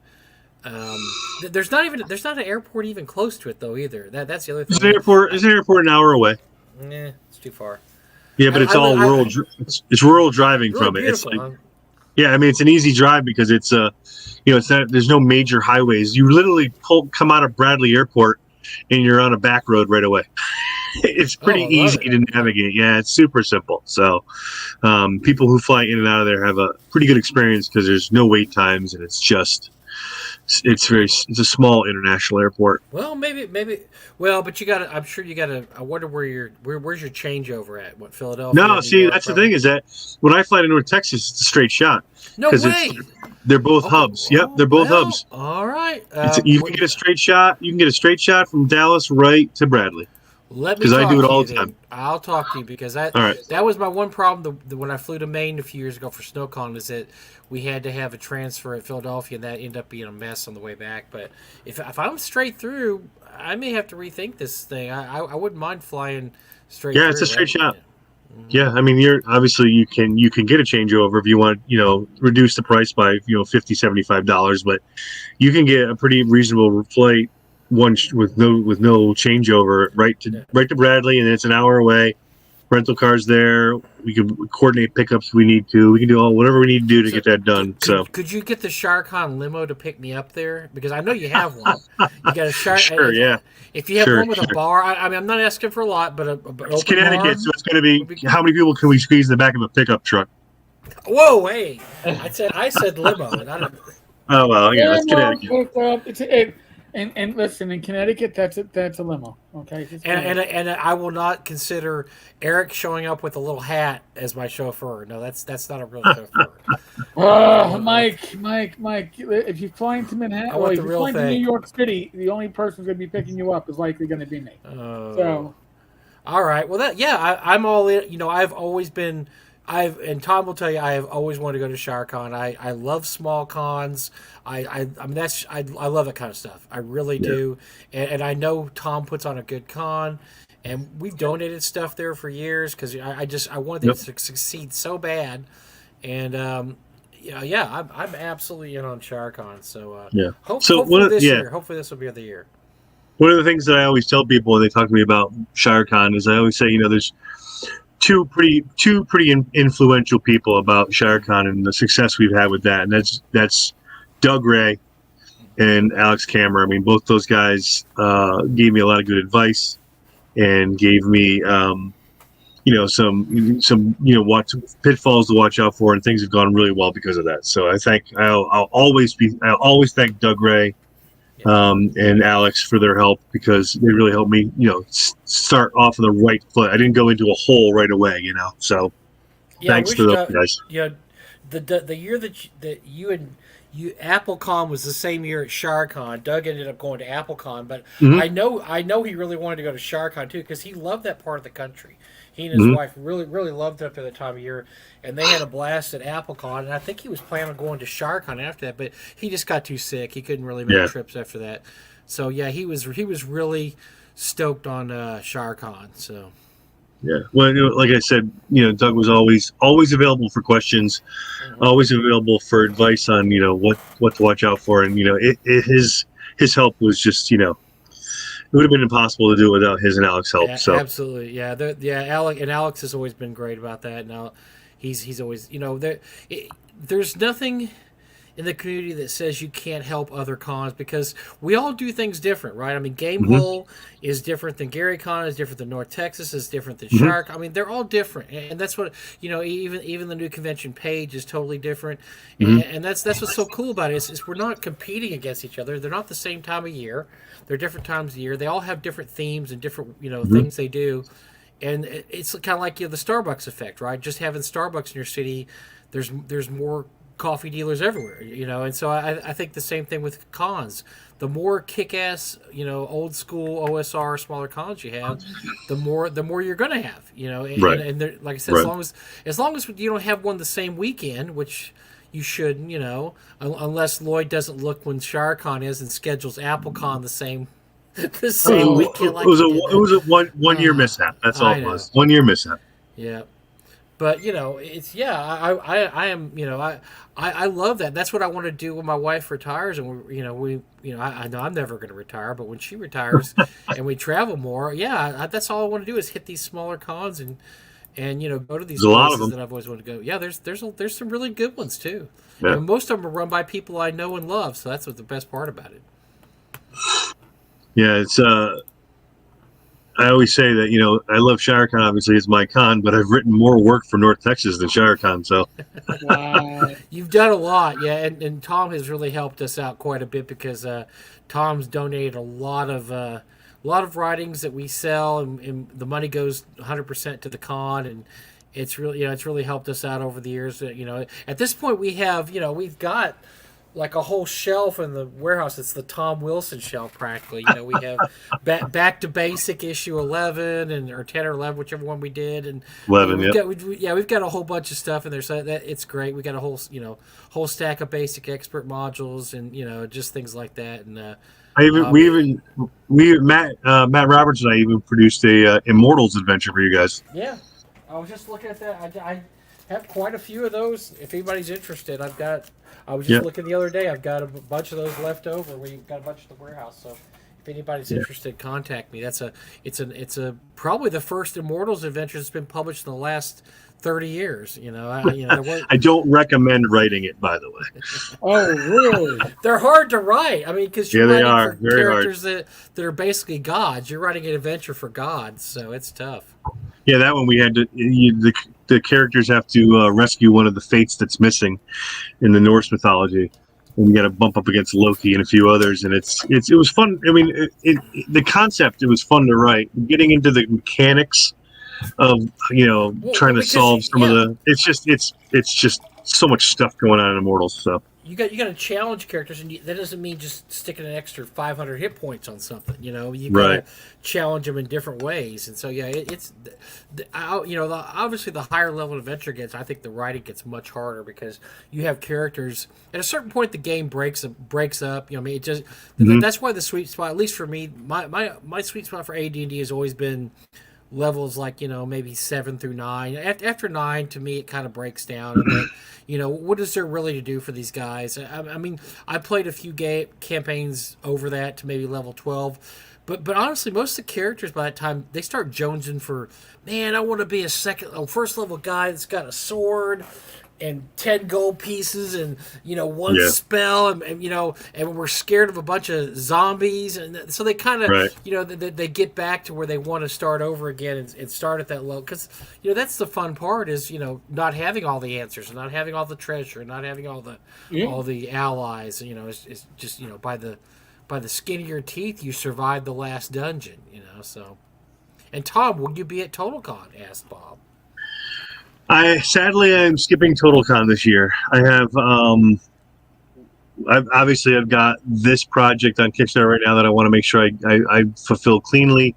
There's not an airport even close to it though either. That's the other thing. There's an airport an hour away. It's too far. Yeah, but it's rural. It's rural driving really from it. It's like, yeah, I mean it's an easy drive because it's it's not. There's no major highways. You literally come out of Bradley Airport and you're on a back road right away. It's pretty easy to navigate. Yeah, it's super simple. So people who fly in and out of there have a pretty good experience because there's no wait times and it's it's a small international airport. Well, maybe. Well, but I'm sure you got to. I wonder where's your changeover at? What, Philadelphia? No, see, that's the thing is that when I fly to North Texas, it's a straight shot. No way. They're both hubs. Yep, they're both hubs. All right. You can get a straight shot. You can get a straight shot from Dallas right to Bradley. Let me because I do it all the time. I'll talk to you because that was my one problem when I flew to Maine a few years ago for SnowCon is that we had to have a transfer at Philadelphia and that ended up being a mess on the way back. But if I'm straight through, I may have to rethink this thing. I wouldn't mind flying straight through. Yeah, it's a straight shot. Yeah, I mean, you can get a changeover if you want, reduce the price by $50-$75, but you can get a pretty reasonable flight with no changeover right to Bradley, and it's an hour away. Rental cars there. We can coordinate pickups if we need to. We can do whatever we need to do to get that done. Could you get the ShadowCon limo to pick me up there? Because I know you have one. You got a Sure, yeah. If you have one with a bar, I mean, I'm not asking for a lot, but it's Connecticut, bar, so it's going to be how many people can we squeeze in the back of a pickup truck? Whoa, hey! I said limo, and I don't. Oh well, it's Connecticut. And listen, in Connecticut, that's a limo. Okay. And I will not consider Eric showing up with a little hat as my chauffeur. No, that's not a real chauffeur. Mike. If you fly into Manhattan, or if you fly into New York City, the only person who's going to be picking you up is likely going to be me. So. All right. Well, I'm all in. I've always been. And Thom will tell you, I have always wanted to go to ShadowCon. I love small cons. I love that kind of stuff. I really do. And I know Thom puts on a good con, and we've donated stuff there for years because I wanted it to succeed so bad. And I'm absolutely in on ShadowCon. So hopefully this will be the year. One of the things that I always tell people when they talk to me about ShadowCon is I always say, there's two pretty influential people about ShadowCon and the success we've had with that, and that's Doug Ray and Alex Kammer. I mean, both those guys gave me a lot of good advice and gave me some pitfalls to watch out for, and things have gone really well because of that. So I'll always thank Doug Ray and Alex for their help, because they really helped me, start off on the right foot. I didn't go into a hole right away, So Yeah, I thanks wish to those guys. the year that you and you AppleCon was the same year at ShareCon. Doug ended up going to AppleCon, but Mm-hmm. I know he really wanted to go to ShareCon too because he loved that part of the country. He and his Mm-hmm. wife really loved it up at that time of year, and they had a blast at AppleCon. And I think he was planning on going to ShareCon after that, but he just got too sick. He couldn't really make Yeah. trips after that. So yeah, he was really stoked on ShareCon. So. Yeah. Well, like I said, Doug was always available for questions, always available for advice on, what to watch out for, and his help was just, it would have been impossible to do without his and Alex's help. So Absolutely, yeah, Alex has always been great about that. Now, he's always, there's nothing in the community that says you can't help other cons because we all do things different, right? I mean, Gamehole is different than Gary Con, is different than North Texas, is different than Shark. I mean, they're all different, and that's what even the new convention page is totally different, and that's what's so cool about it is we're not competing against each other. They're not the same time of year. They're different times of year. They all have different themes and different things they do, and it's kind of like the Starbucks effect, right? Just having Starbucks in your city, there's more coffee dealers everywhere, and so I think the same thing with cons. The more kick-ass, old school OSR smaller cons you have, the more you're gonna have, Right. and like I said, Right. as long as you don't have one the same weekend, which you shouldn't, unless Lloyd doesn't look when ShareCon is and schedules AppleCon the same weekend. Like it was a one year mishap. That's all I it know. was. 1 year mishap. Yeah. But it's I am I love that. That's what I want to do when my wife retires, and I know I'm never going to retire, but when she retires and we travel more, that's all I want to do is hit these smaller cons and go to these There's a lot of places them. that I've always wanted to go. Yeah, there's some really good ones too, Yeah. and most of them are run by people I know and love. So that's what the best part about it. Yeah, it's I always say that I love ShireCon. Obviously, it's my con, but I've written more work for North Texas than ShireCon. So Wow. You've done a lot, yeah, and Thom has really helped us out quite a bit because Thom's donated a lot of writings that we sell, and the money goes 100% to the con, and it's really helped us out over the years. At this point we have we've got like a whole shelf in the warehouse. It's the Thom Wilson shelf practically. We have back to basic issue 11 or 10 or 11, whichever one we did, and 11. we've got a whole bunch of stuff in there. So that it's great. We got a whole stack of basic expert modules and just things like that. And Matt Roberts and I even produced a Immortals adventure for you guys. Yeah, I was just looking at that. I have quite a few of those. If anybody's interested, I was just looking the other day. I've got a bunch of those left over. We've got a bunch at the warehouse. So if anybody's interested, contact me. It's probably the first Immortals adventure that's been published in the last 30 years. I don't recommend writing it, by the way. Oh, really? They're hard to write. I mean, because you're they writing are. for Very characters that are basically gods. You're writing an adventure for gods, so it's tough. Yeah, that one we had to. The characters have to rescue one of the fates that's missing in the Norse mythology, and you got to bump up against Loki and a few others, and it was fun. I mean, the concept, it was fun to write. Getting into the mechanics of trying to solve some of the. It's just so much stuff going on in Immortals. So you got to challenge characters, and that doesn't mean just sticking an extra 500 hit points on something. You got to challenge them in different ways, and so obviously the higher level adventure gets, I think the writing gets much harder because you have characters at a certain point the game breaks up. I mean, it just that's why the sweet spot, at least for me, my sweet spot for AD&D has always been levels like maybe 7 through 9. After 9, to me, it kind of breaks down. And then, what is there really to do for these guys? I mean, I played a few campaigns over that to maybe level 12. But honestly, most of the characters by that time, they start jonesing for, man, I want to be a first level guy that's got a sword and 10 gold pieces and one spell and we're scared of a bunch of zombies, and so they kind of they get back to where they want to start over again and start at that low, because that's the fun part is not having all the answers and not having all the treasure and not having all the allies. It's just by by the skin of your teeth, you survived the last dungeon. So. And Thom, will you be at TotalCon? Asked Bob. I'm skipping TotalCon this year. I've got this project on Kickstarter right now that I want to make sure I fulfill cleanly,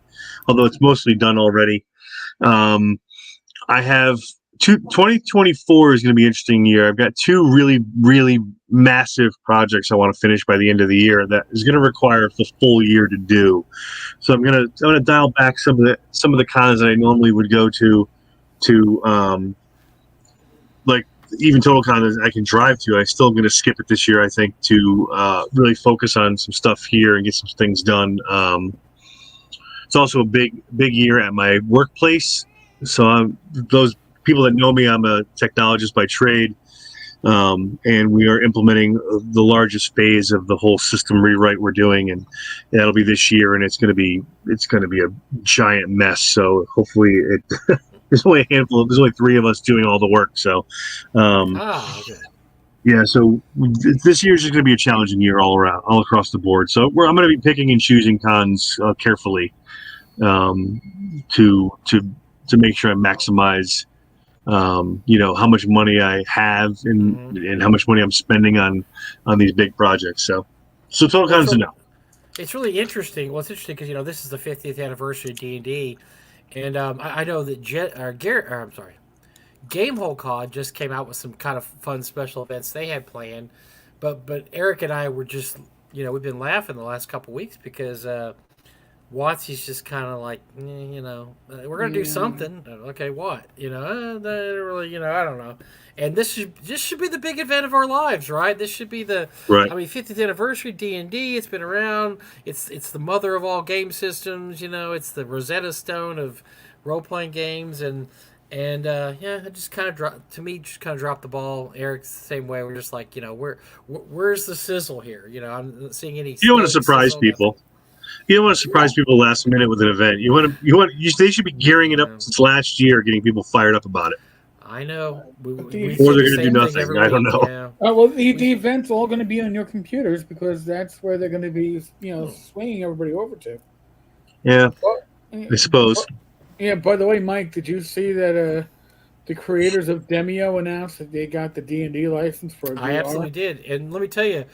although it's mostly done already. I have 2024 is going to be an interesting year. I've got two really, really massive projects I want to finish by the end of the year that is going to require the full year to do. So I'm gonna dial back some of the cons that I normally would go to like even TotalCon I can drive to. I still am going to skip it this year, I think, to really focus on some stuff here and get some things done. It's also a big year at my workplace. So those people that know me, I'm a technologist by trade, and we are implementing the largest phase of the whole system rewrite we're doing, and that'll be this year, and it's going to be a giant mess. So hopefully it. There's only there's only three of us doing all the work. So, Okay. Yeah. So this year's just going to be a challenging year all across the board. So I'm going to be picking and choosing cons carefully to make sure I maximize, how much money I have and how much money I'm spending on these big projects. So TotalCon's a no. It's really interesting. Well, it's interesting because this is the 50th anniversary of D&D. And I know that Gamehole Con just came out with some kind of fun special events they had planned, but Eric and I were just we've been laughing the last couple weeks because Watsy's just kind of like we're gonna do something. Okay, what? Really I don't know. And this should be the big event of our lives, right? This should be the right. 50th anniversary D&D. It's been around. It's the mother of all game systems. It's the Rosetta Stone of role playing games, and it just kind of dropped the ball. Eric's the same way. We're just like where's the sizzle here? I'm not seeing any. You don't want to surprise people. You don't want to surprise people last minute with an event. They should be gearing it up since last year, getting people fired up about it. I know. Or they're going to do nothing. I don't know. Yeah. Well, the event's all going to be on your computers because that's where they're going to be, swinging everybody over to. Yeah, I suppose. Yeah. By the way, Mike, did you see that the creators of Demio announced that they got the D&D license for VR? I absolutely did, and let me tell you,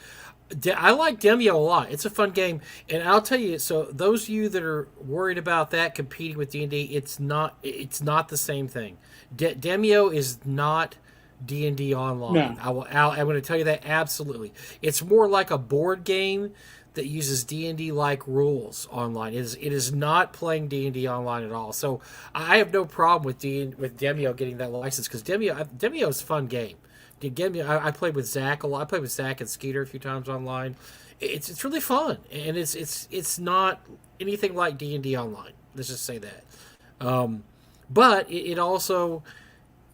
I like Demio a lot. It's a fun game, and I'll tell you. So those of you that are worried about that competing with D&D, it's not the same thing. Demio is not D&D online. No. I'm going to tell you that absolutely. It's more like a board game that uses D&D like rules online. It is not playing D&D online at all. So I have no problem with Demio getting that license because Demio is a fun game. I played with Zach a lot. I played with Zach and Skeeter a few times online. It's really fun, and it's not anything like D&D online. Let's just say that. But it also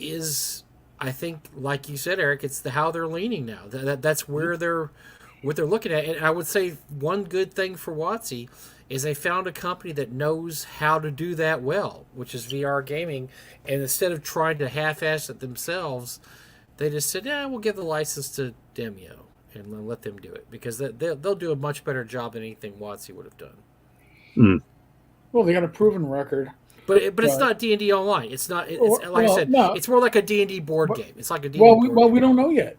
is, I think, like you said, Eric, it's how they're leaning now. That's where what they're looking at. And I would say one good thing for WotC is they found a company that knows how to do that well, which is VR gaming. And instead of trying to half-ass it themselves, they just said, we'll give the license to Demio and let them do it because they'll do a much better job than anything WotC would have done. Mm. Well, they got a proven record. But it's not D&D online. It's not. I said. No. It's more like a D&D board game. It's like a D&D board game. We don't know yet.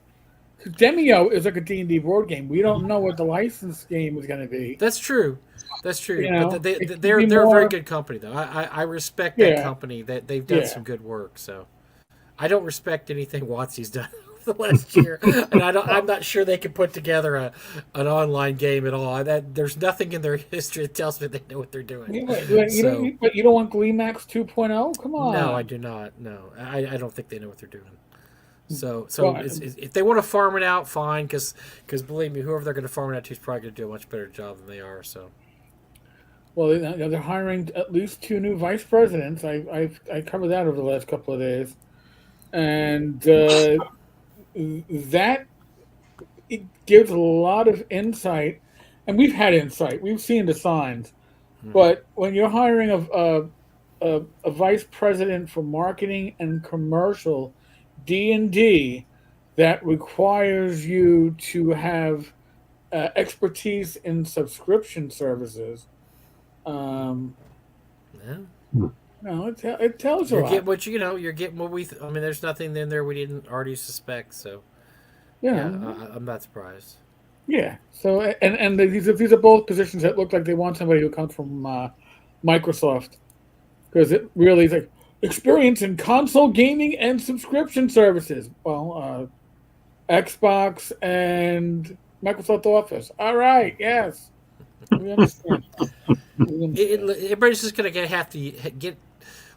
Demio is like a D&D board game. We don't know what the license game is going to be. That's true. But they're a very good company, though. I respect that company. That they've done some good work. So I don't respect anything WotC's done the last year, and I'm not sure they can put together an online game at all. There's nothing in their history that tells me they know what they're doing. But you don't want GleeMax 2.0? Come on. No, I do not. No, I don't think they know what they're doing. So if they want to farm it out, fine. Because believe me, whoever they're going to farm it out to is probably going to do a much better job than they are. So. Well, they're hiring at least 2 new vice presidents. I covered that over the last couple of days, and that it gives a lot of insight. And we've had insight. We've seen the signs. Mm-hmm. But when you're hiring a vice president for marketing and commercial D&D, that requires you to have expertise in subscription services. Um, Yeah. no, it tells you a You're lot. getting what you're getting what we. I mean, there's nothing in there we didn't already suspect. So yeah, Yeah, I'm not surprised. yeah. So and these are both positions that look like they want somebody who comes from Microsoft, because it really is like experience in console gaming and subscription services. Well, Xbox and Microsoft Office. All right, yes, we understand. We understand. Everybody's just gonna have to get.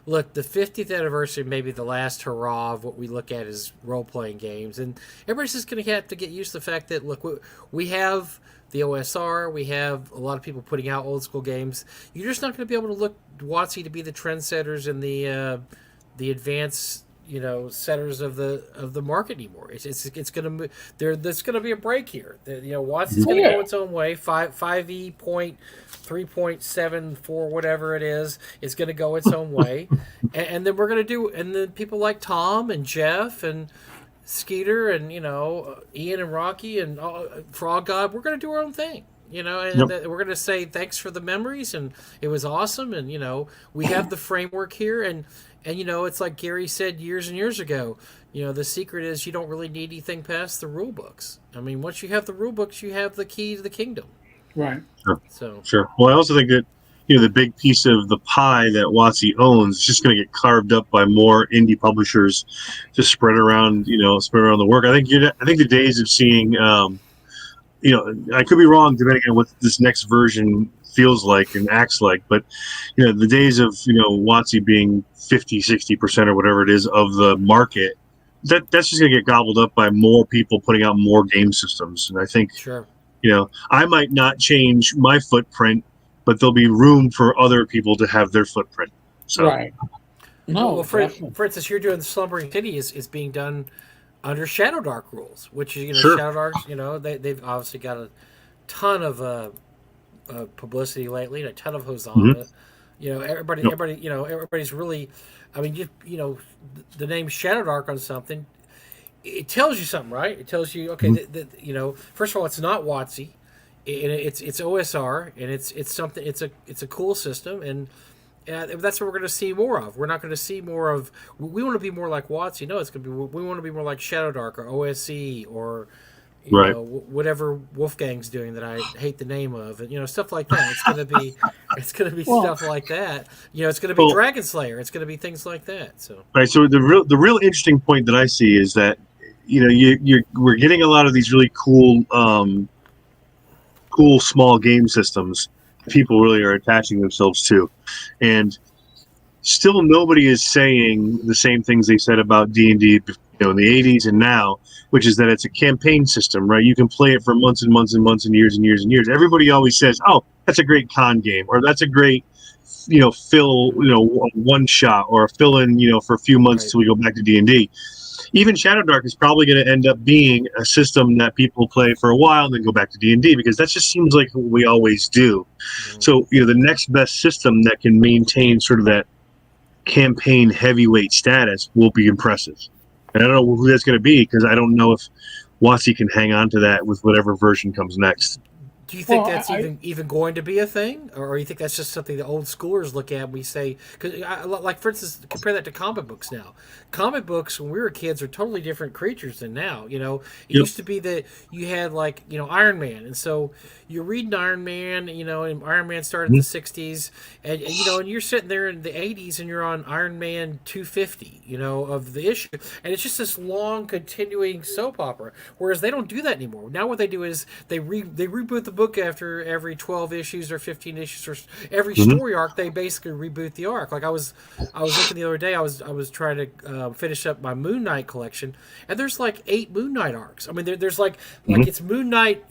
Look, the 50th anniversary may be the last hurrah of what we look at as role playing games, and everybody's just going to have to get used to the fact that look, we have the OSR, we have a lot of people putting out old school games. You're just not going to be able to look WotC to be the trendsetters and the advanced setters of the market anymore. It's going to move. There's going to be a break here. WotC's going to go its own way. 5e point 3.74 whatever it is going to go its own way, and then we're going to do, and then people like Thom and Jeff and Skeeter and Ian and Rocky and Frog God, we're going to do our own thing. And we're going to say thanks for the memories, and it was awesome, and we have the framework here, and it's like Gary said years and years ago. The secret is you don't really need anything past the rule books. I mean, once you have the rule books, you have the key to the kingdom. Right. Sure. Well, I also think that the big piece of the pie that WotC owns is just going to get carved up by more indie publishers, just spread around the work. I think the days of seeing, I could be wrong depending on what this next version feels like and acts like, but the days of WotC being 50-60% or whatever it is of the market, that's just going to get gobbled up by more people putting out more game systems. And I think sure. I might not change my footprint, but there'll be room for other people to have their footprint. So. Right. No. Well, for instance, you're doing Slumbering City is being done under ShadowDark rules, which is Sure. ShadowDark. They've obviously got a ton of publicity lately and a ton of hosanna. Mm-hmm. Everybody's really. I mean, the name ShadowDark on something. It tells you something, right? It tells you, okay, first of all, it's not WotC, it's OSR, and it's something. It's a cool system, and that's what we're going to see more of. We're not going to see more of. We want to be more like WotC. No, it's going to be. We want to be more like ShadowDark or OSE or right. Whatever Wolfgang's doing that I hate the name of, and stuff like that. It's going to be stuff like that. It's going to be Dragon Slayer. It's going to be things like that. So right. So the real interesting point that I see is that we're getting a lot of these really cool small game systems people really are attaching themselves to, and still nobody is saying the same things they said about D&D in the 80s and now, which is that it's a campaign system, right? You can play it for months and months and months and years and years and years. Everybody always says, oh, that's a great con game, or that's a great fill one shot, or a fill in for a few months till we go back to D&D. Even ShadowDark is probably going to end up being a system that people play for a while and then go back to D&D, because that just seems like what we always do. Mm-hmm. So, the next best system that can maintain sort of that campaign heavyweight status will be impressive. And I don't know who that's going to be, because I don't know if WotC can hang on to that with whatever version comes next. Do you think that's even going to be a thing, or you think that's just something the old schoolers look at and we say? Because, like for instance, compare that to comic books now. Comic books when we were kids are totally different creatures than now. It used to be that you had Iron Man, and so you're reading Iron Man, and Iron Man started in the '60s, and and you're sitting there in the '80s and you're on Iron Man 250, of the issue, and it's just this long continuing soap opera. Whereas they don't do that anymore. Now what they do is they reboot the book after every 12 issues or 15 issues or every story arc. They basically reboot the arc. Like I was looking the other day, I was trying to finish up my Moon Knight collection, and there's 8 Moon Knight arcs. I mean, there's it's Moon Knight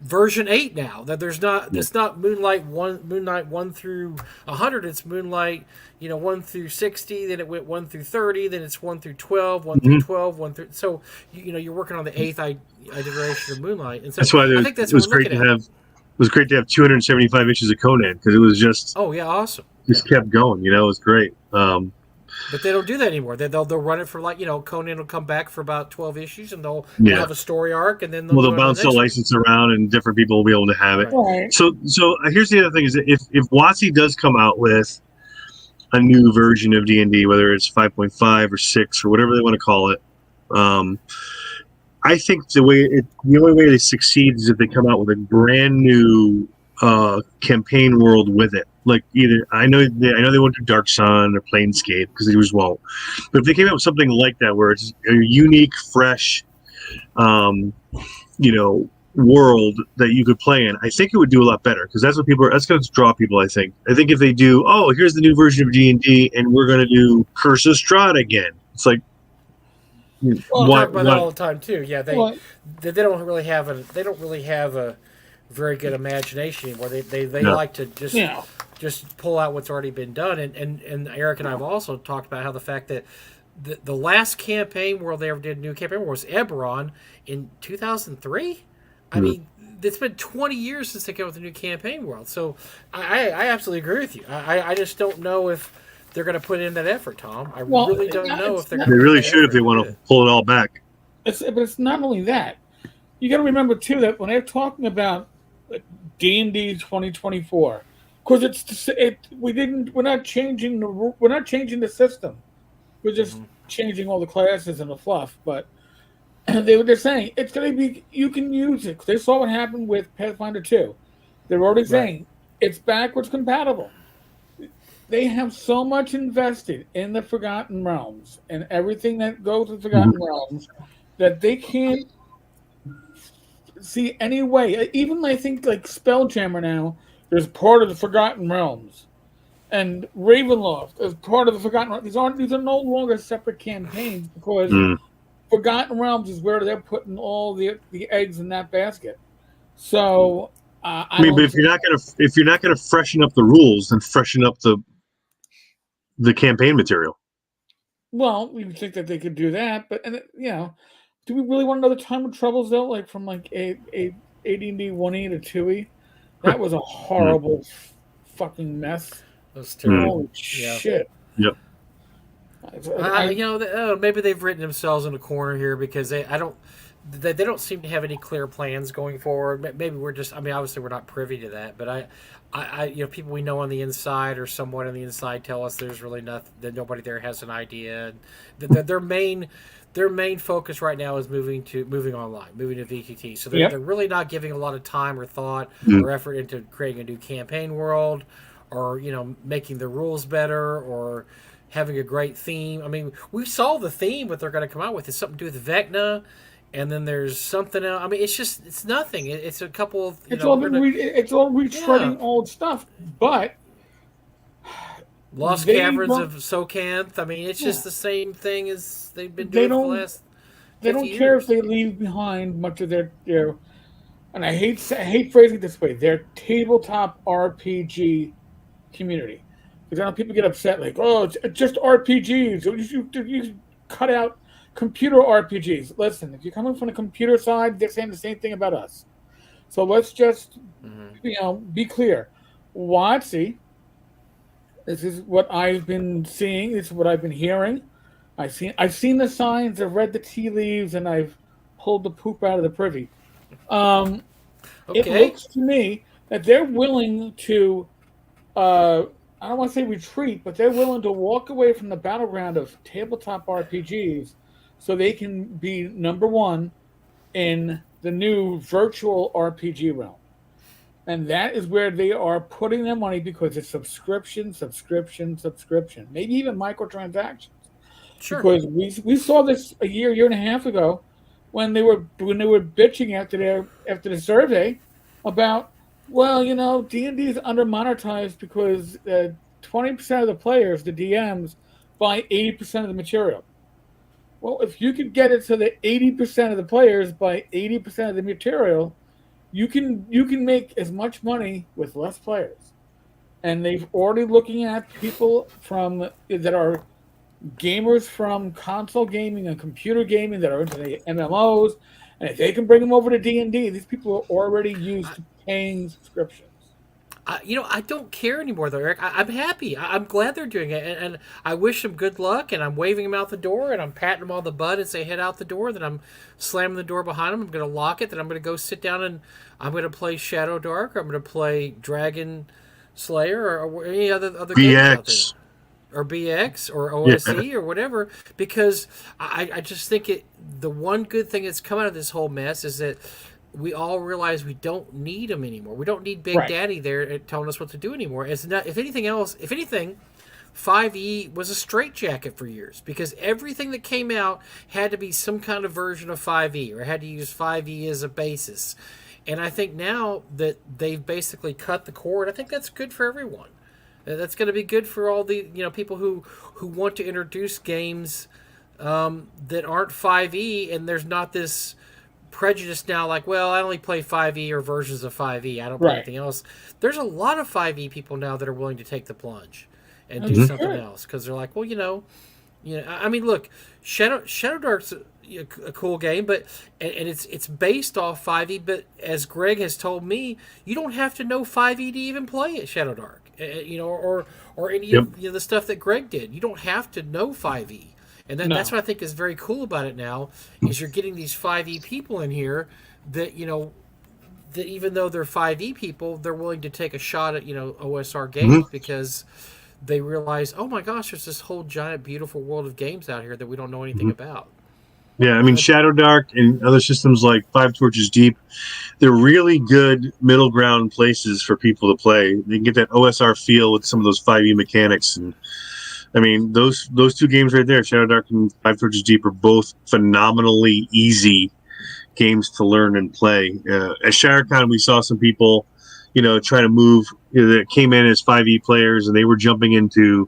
version 8 now. That there's not it's not Moon Knight 1 through 100. It's Moonlight 1 through 60. Then it went 1 through 30. Then it's 1 through 12. 1 through 12. 1 through. So you're working on the 8th iteration of Moonlight, and so that's why I think it was great to have. It was great to have 275 issues of Conan, because it was just awesome. Just kept going. It was great. But they don't do that anymore. They'll run it for Conan will come back for about 12 issues and they'll have a story arc and then they'll go bounce the license around and different people will be able to have it. Right. So here's the other thing: is that if WotC does come out with a new version of D&D, whether it's 5.5 or 6 or whatever they want to call it, I think the only way they succeed is if they come out with a brand new campaign world with it. Like either I know they won't do Dark Sun or Planescape because they just won't. But if they came out with something like that, where it's a unique, fresh, world that you could play in, I think it would do a lot better because that's what that's going to draw people. I think if they do, here's the new version of D&D, and we're going to do Curse of Strahd again. It's like. Well, talk about that all the time too. Yeah, they don't really have a very good imagination anymore. They like to just pull out what's already been done. And Eric and I have also talked about how the fact that the last campaign world they ever did, new campaign world, was Eberron in 2003. I mean, it's been 20 years since they came up with a new campaign world. So I absolutely agree with you. I just don't know if they're going to put in that effort, Tom. I really don't know if they're going to. They really should if they want to pull it all back. But it's not only that. You got to remember too that when they're talking about D&D 2024, because we're not changing the system. We're just changing all the classes and the fluff. But they're saying it's going to be, you can use it. They saw what happened with Pathfinder 2. They're already saying it's backwards compatible. They have so much invested in the Forgotten Realms and everything that goes with Forgotten Realms that they can't see any way. Even I think like Spelljammer now is part of the Forgotten Realms, and Ravenloft is part of the Forgotten Realms. These are no longer separate campaigns because Forgotten Realms is where they're putting all the eggs in that basket. So but if you're not gonna freshen up the rules, then freshen up the campaign material. Well, we would think that they could do that, but do we really want another Time of Troubles though? Like from like a AD&D 1E to 2E, that was a horrible fucking mess. That's terrible. Holy shit. Yep. Maybe they've written themselves in a corner here because they don't seem to have any clear plans going forward. Maybe we're just, obviously we're not privy to that, but I people we know on the inside or somewhat on the inside tell us there's really nothing, that nobody there has an idea. Their main focus right now is moving online, moving to VTT. So they're really not giving a lot of time or thought or effort into creating a new campaign world or, making the rules better or having a great theme. We saw the theme, what they're going to come out with is something to do with Vecna. And then there's something else. It's nothing. It's a couple of. It's all retreading old stuff, but Lost Caverns of Sokanth. It's just the same thing as they've been doing for the last. They don't care if they leave behind much of their, and I hate phrasing it this way. Their tabletop RPG community, because people get upset like, it's just RPGs. You cut out computer RPGs. Listen, if you're coming from the computer side, they're saying the same thing about us. So let's just, be clear. WotC, this is what I've been seeing. This is what I've been hearing. I've seen the signs. I've read the tea leaves, and I've pulled the poop out of the privy. It looks to me that they're willing to, I don't want to say retreat, but they're willing to walk away from the battleground of tabletop RPGs so they can be number one in the new virtual RPG realm. And that is where they are putting their money because it's subscription. Maybe even microtransactions. Sure. Because we saw this a year and a half ago when they were bitching after the survey about, D&D is under monetized because 20% of the players, the DMs, buy 80% of the material. Well, if you could get it so that 80% of the players buy 80% of the material, you can make as much money with less players. And they've already looking at people that are gamers from console gaming and computer gaming that are into the MMOs, and if they can bring them over to D&D, these people are already used to paying subscriptions. I don't care anymore, though, Eric. I'm happy. I'm glad they're doing it, and I wish them good luck. And I'm waving them out the door, and I'm patting them on the butt as they head out the door. Then I'm slamming the door behind them. I'm going to lock it. Then I'm going to go sit down and I'm going to play ShadowDark. Or I'm going to play Dragon Slayer or any other games out there, or BX or OSE or whatever. Because I just think the one good thing that's come out of this whole mess is that we all realize we don't need them anymore. We don't need Big Daddy there telling us what to do anymore. It's not, if anything, 5e was a straitjacket for years because everything that came out had to be some kind of version of 5e or had to use 5e as a basis. And I think now that they've basically cut the cord, I think that's good for everyone. That's going to be good for all the people who want to introduce games that aren't 5e, and there's not this prejudice now like, well, I only play 5e or versions of 5e. I don't play anything else. There's a lot of 5e people now that are willing to take the plunge and do something else because they're like, well, I mean, look, ShadowDark's a cool game, but and it's based off 5e, but as Greg has told me, you don't have to know 5e to even play it, ShadowDark. Or any of the stuff that Greg did. You don't have to know 5e. And that's what I think is very cool about it now, is you're getting these 5e people in here that, that even though they're 5e people, they're willing to take a shot at, OSR games because they realize, oh my gosh, there's this whole giant, beautiful world of games out here that we don't know anything about. Yeah, I mean, ShadowDark and other systems like Five Torches Deep, they're really good middle ground places for people to play. They can get that OSR feel with some of those 5e mechanics. And I mean, those two games right there, ShadowDark and Five Torches Deep, are both phenomenally easy games to learn and play. At ShatterCon, we saw some people, trying to move, that came in as 5e players, and they were jumping into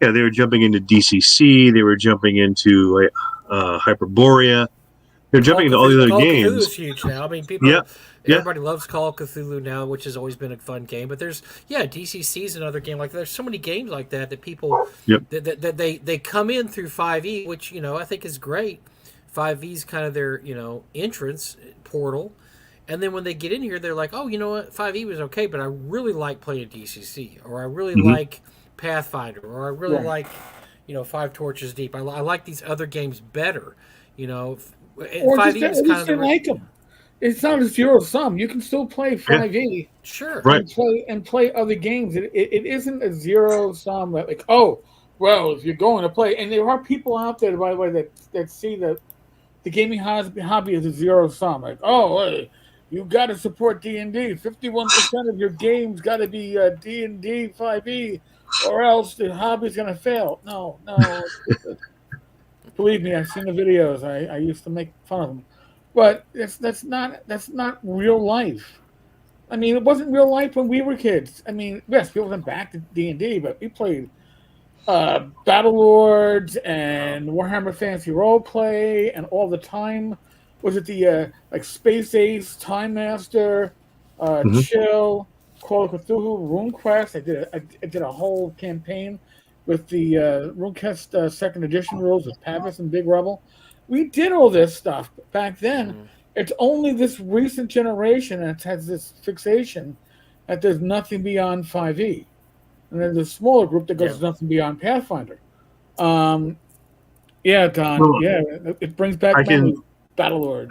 DCC, they were jumping into Hyperborea. They're jumping into all these other games. Call of Cthulhu's huge now. I mean, everybody loves Call of Cthulhu now, which has always been a fun game. But there's DCC's another game like that. There's so many games like that people that they come in through 5e, which I think is great. 5e's kind of their entrance portal, and then when they get in here, they're like, oh, you know what, 5e was okay, but I really like playing DCC, or I really like Pathfinder, or I really like Five Torches Deep. I like these other games better, Or 5e is kind of like them. It's not a zero sum. You can still play 5e, sure, and play other games. It isn't a zero sum. Like, oh, well, if you're going to play, and there are people out there, by the way, that see the gaming hobby as a zero sum. Like, oh, hey, you got to support D&D. 51% of your games got to be D&D 5e. Or else the hobby's gonna fail. No. Believe me, I've seen the videos. I used to make fun of them, but that's not real life. I mean, it wasn't real life when we were kids. I mean, yes, people went back to D&D, but we played Battle Lords and Warhammer Fantasy Roleplay, and all the time. Was it the like Space Ace, Time Master, Chill, Call of Cthulhu, RuneQuest? I did a whole campaign with the RuneQuest second edition rules with Pavis and Big Rebel. We did all this stuff back then. It's only this recent generation that has this fixation that there's nothing beyond 5e. And then there's a smaller group that goes nothing beyond Pathfinder. Don. It brings back memories. Battle Lords.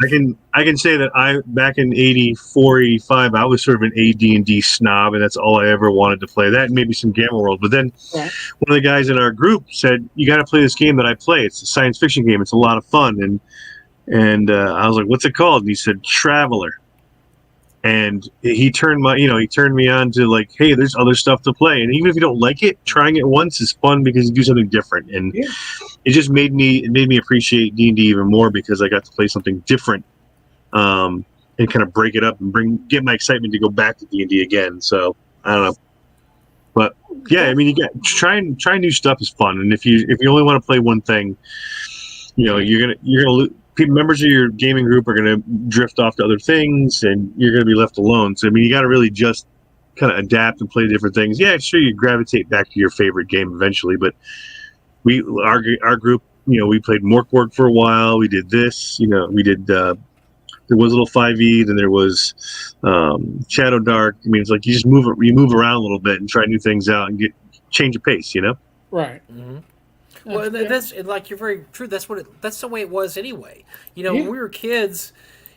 I can say that I back in 84, 85, I was sort of an AD&D snob, and that's all I ever wanted to play. That and maybe some Gamma World. But then one of the guys in our group said, "You got to play this game that I play. It's a science fiction game. It's a lot of fun." And I was like, "What's it called?" And he said, "Traveler." And he turned me on to like, hey, there's other stuff to play, and even if you don't like it, trying it once is fun because you do something different, and it just made me appreciate D&D even more because I got to play something different, and kind of break it up and get my excitement to go back to D&D again. So I don't know, but yeah, I mean, trying new stuff is fun, and if you only want to play one thing, you're gonna members of your gaming group are going to drift off to other things, and you're going to be left alone. So, I mean, you got to really just kind of adapt and play different things. Yeah, sure, you gravitate back to your favorite game eventually, but our group, we played Morkborg for a while. We did this, we did the there was a little 5e, then there was ShadowDark. I mean, it's like you move around a little bit and try new things out and change your pace, you know? Right. Mm-hmm. Well, that's like you're very true. That's the way it was anyway. You know, when we were kids,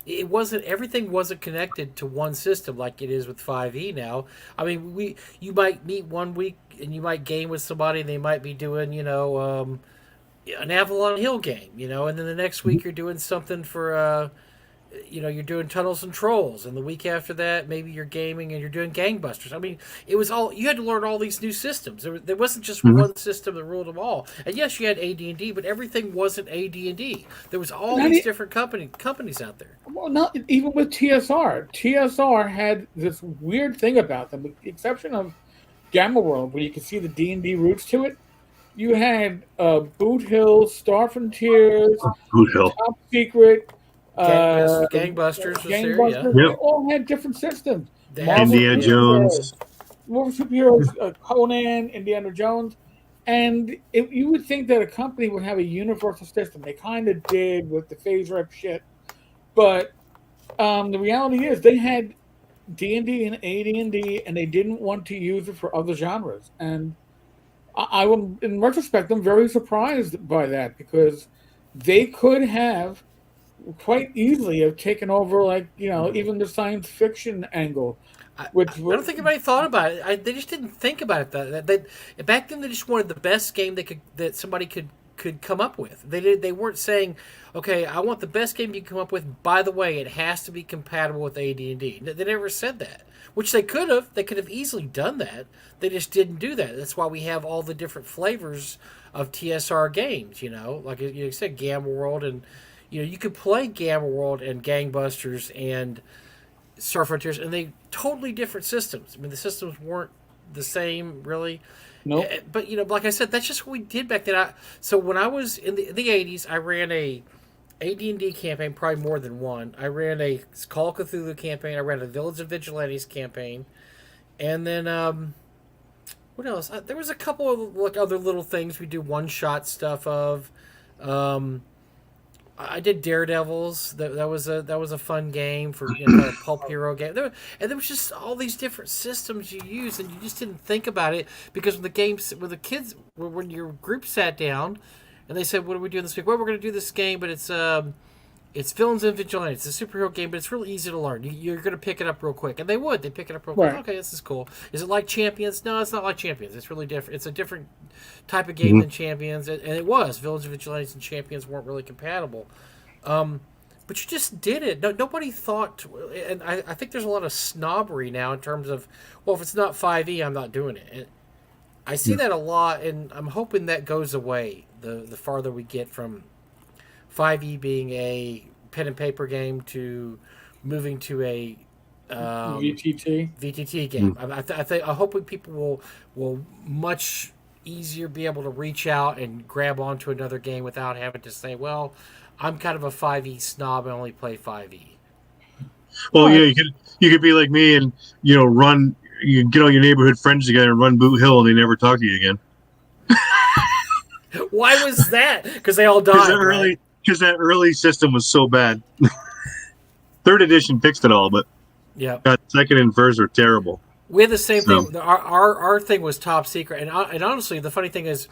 everything wasn't connected to one system like it is with 5e now. I mean, you might meet one week and you might game with somebody and they might be doing, an Avalon Hill game, and then the next week you're doing something for you're doing Tunnels and Trolls, and the week after that, maybe you're gaming and you're doing Gangbusters. I mean, it was all you had to learn all these new systems. There wasn't just one system that ruled them all. And yes, you had AD&D, but everything wasn't AD&D. There was all these different companies out there. Well, not even with TSR. TSR had this weird thing about them, with the exception of Gamma World, where you could see the D&D roots to it. You had Boot Hill, Star Frontiers, Boot Hill, Top Secret. Gangbusters was there, yeah. Yep. They all had different systems. Indiana Jones. Marvel Superheroes, Conan, Indiana Jones. And you would think that a company would have a universal system. They kind of did with the phase rep shit. But the reality is they had D&D and AD&D, and they didn't want to use it for other genres. And I in retrospect, I'm very surprised by that, because they could have quite easily have taken over, even the science fiction angle. I don't think anybody thought about it. They just didn't think about it. That back then they just wanted the best game that somebody could come up with. They weren't saying, okay, I want the best game you can come up with. By the way, it has to be compatible with AD&D. They never said that, which they could have. They could have easily done that. They just didn't do that. That's why we have all the different flavors of TSR games. Like you said, Gamma World and. You could play Gamma World and Gangbusters and Star Frontiers, and they totally different systems. I mean, the systems weren't the same, really. Nope. But, like I said, that's just what we did back then. So when I was in the 80s, I ran a AD&D campaign, probably more than one. I ran a Call of Cthulhu campaign. I ran a Village of Vigilantes campaign. And then, what else? There was a couple of other little things we do one-shot stuff of. I did Daredevils. That was a fun game for kind of pulp hero game. There was just all these different systems you use, and you just didn't think about it, because when your group sat down, and they said, "What are we doing this week?" Well, we're going to do this game, but it's Villains and Vigilantes. It's a superhero game, but it's really easy to learn. You're going to pick it up real quick, and they pick it up real quick. Right. Okay, this is cool. Is it like Champions? No, it's not like Champions. It's really different. It's a different type of game than Champions, and it was. Villains and Vigilantes and Champions weren't really compatible. But you just did it. Nobody thought, and I think there's a lot of snobbery now in terms of, well, if it's not 5e, I'm not doing it. And I see that a lot, and I'm hoping that goes away the farther we get from 5e being a pen and paper game to moving to a VTT game. I hope people will much easier be able to reach out and grab onto another game without having to say, well, I'm kind of a 5e snob and only play 5e. Well, yeah, you could be like me and run. You get all your neighborhood friends together and run Boot Hill, and they never talk to you again. Why was that? Because they all died. Because that early system was so bad. Third edition fixed it all, but second and first were terrible. We had the same thing. Our thing was Top Secret, and honestly, the funny thing is,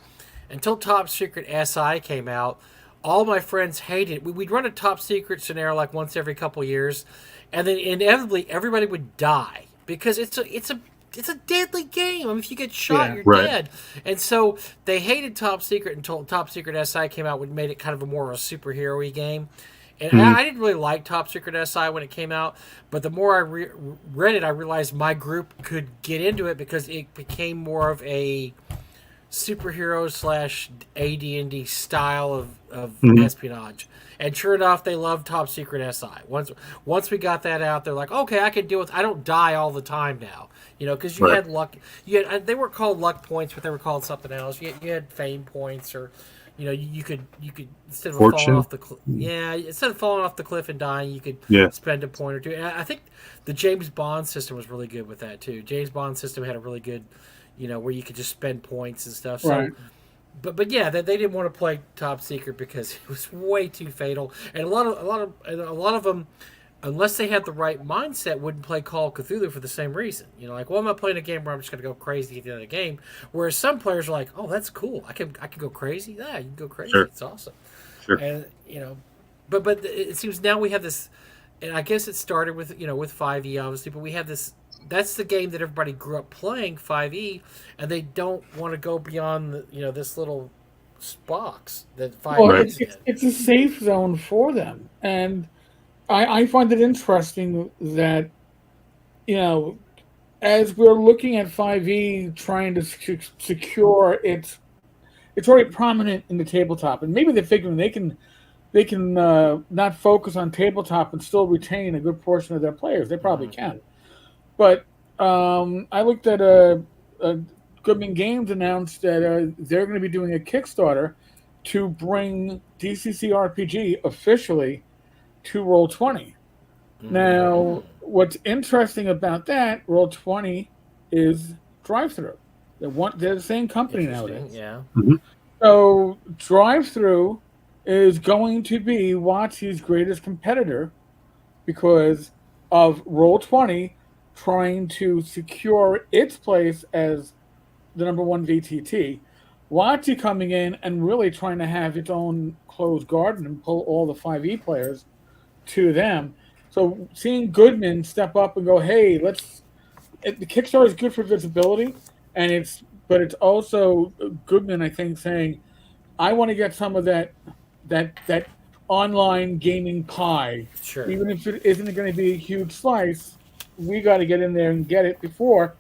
until Top Secret SI came out, all my friends hated it. We'd run a Top Secret scenario like once every couple years, and then inevitably everybody would die because it's a deadly game. I mean, if you get shot, you're dead. And so they hated Top Secret until Top Secret SI came out, which made it kind of more of a superhero-y game. And I didn't really like Top Secret SI when it came out, but the more I read it, I realized my group could get into it because it became more of a superhero / AD&D style of espionage. And sure enough, they loved Top Secret SI. Once we got that out, they're like, okay, I can deal with. I don't die all the time now, because you had luck. They weren't called luck points, but they were called something else. You had fame points, or you could instead of falling off the instead of falling off the cliff and dying, you could spend a point or two. And I think the James Bond system was really good with that too. James Bond system had a really good, where you could just spend points and stuff. So, but yeah, they didn't want to play Top Secret because it was way too fatal, and a lot of them unless they had the right mindset, wouldn't play Call of Cthulhu for the same reason. You know, like, well, I'm not playing a game where I'm just going to go crazy at the end of the game. Whereas some players are like, oh, that's cool. I can go crazy. Yeah, you can go crazy. Sure. It's awesome. Sure. And but it seems now we have this, and I guess it started with with 5e obviously, but we have this. That's the game that everybody grew up playing, 5e, and they don't want to go beyond this little box that 5e Well, Right. is in. it's a safe zone for them, and I find it interesting that as we're looking at 5e trying to secure it's already prominent in the tabletop, and maybe they're figuring they can not focus on tabletop and still retain a good portion of their players. They probably can. But I looked at Goodman Games announced that they're going to be doing a Kickstarter to bring DCC RPG officially to Roll20. Now, what's interesting about that, Roll20 is drive-through. They're the same company nowadays. Yeah. So drive-through is going to be WotC's greatest competitor because of Roll20 trying to secure its place as the number one VTT. WotC coming in and really trying to have its own closed garden and pull all the 5e players to them. So seeing Goodman step up and go, hey, the Kickstarter is good for visibility, but it's also Goodman, I think, saying, I want to get some of that online gaming pie. Sure. Even if it isn't going to be a huge slice, we got to get in there and get it before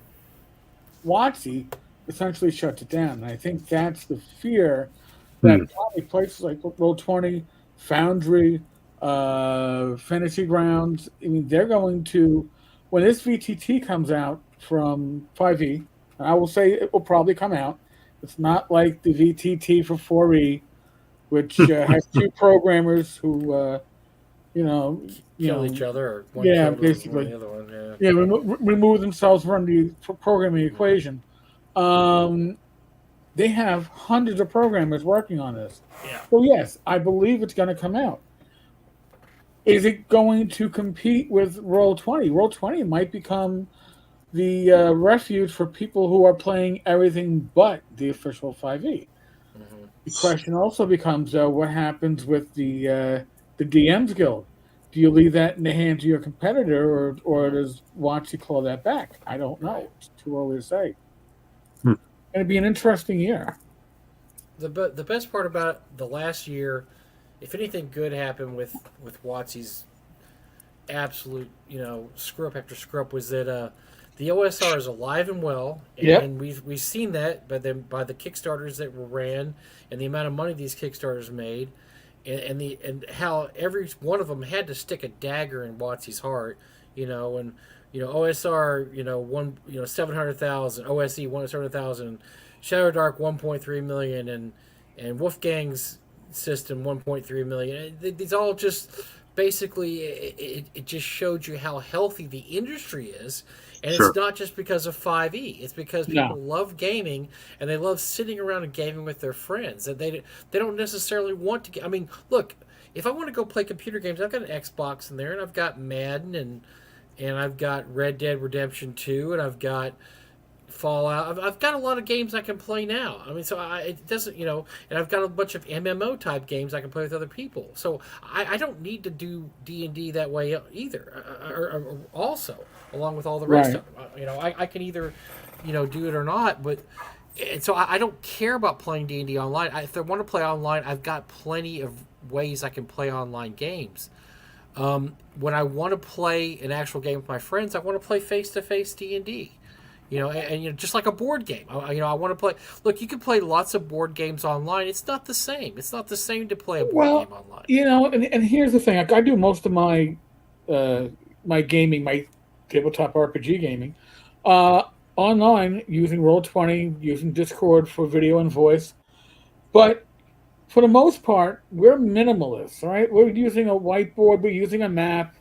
WotC essentially shuts it down. And I think that's the fear that probably places like Roll20, Foundry, Fantasy Grounds, I mean, they're going to, when this VTT comes out from 5e, and I will say it will probably come out, it's not like the VTT for 4e, which has two programmers who, Kill each other, or one basically, the other one. remove themselves from the programming equation. They have hundreds of programmers working on this. Yeah. So yes, I believe it's going to come out. Is it going to compete with Roll20? Roll20 might become the refuge for people who are playing everything but the official 5e. The question also becomes, what happens with the DMs Guild? Do you leave that in the hands of your competitor, or does WotC claw that back? I don't know. It's too early to say. It's going to be an interesting year. The best part about the last year, if anything good happened with WotC's absolute screw up after screw up, was that the OSR is alive and well, and we've seen that by the Kickstarters that were ran and the amount of money these Kickstarters made, and how every one of them had to stick a dagger in WotC's heart, and OSR 700,000, OSE 700,000, ShadowDark 1.3 million, and Wolfgang's system 1.3 million. These all just basically it just showed you how healthy the industry is. And It's not just because of 5e. It's because people love gaming, and they love sitting around and gaming with their friends. And they don't necessarily want to get... I mean, look, if I want to go play computer games, I've got an Xbox in there, and I've got Madden, and I've got Red Dead Redemption 2, and I've got Fallout. I've got a lot of games I can play now. I mean, so it doesn't, and I've got a bunch of MMO type games I can play with other people. So I don't need to do D&D that way either. Or also, along with all the rest of them, I can either, do it or not. But and so I don't care about playing D&D online. If I want to play online, I've got plenty of ways I can play online games. When I want to play an actual game with my friends, I want to play face-to-face D&D. And just like a board game, I want to play. Look, you can play lots of board games online. It's not the same. It's not the same to play a board game online. And here's the thing: I do most of my my gaming, my tabletop RPG gaming, online using Roll20, using Discord for video and voice. But for the most part, we're minimalists, right? We're using a whiteboard. We're using a map.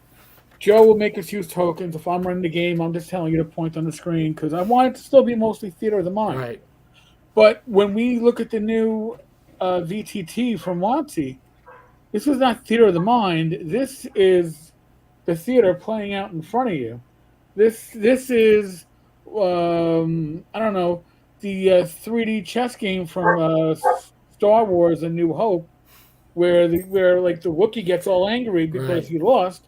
Joe will make us use tokens. If I'm running the game, I'm just telling you to point on the screen because I want it to still be mostly theater of the mind. Right. But when we look at the new VTT from WotC, this is not theater of the mind. This is the theater playing out in front of you. This is I don't know, the 3D chess game from Star Wars: A New Hope, where like the Wookiee gets all angry because Right. he lost,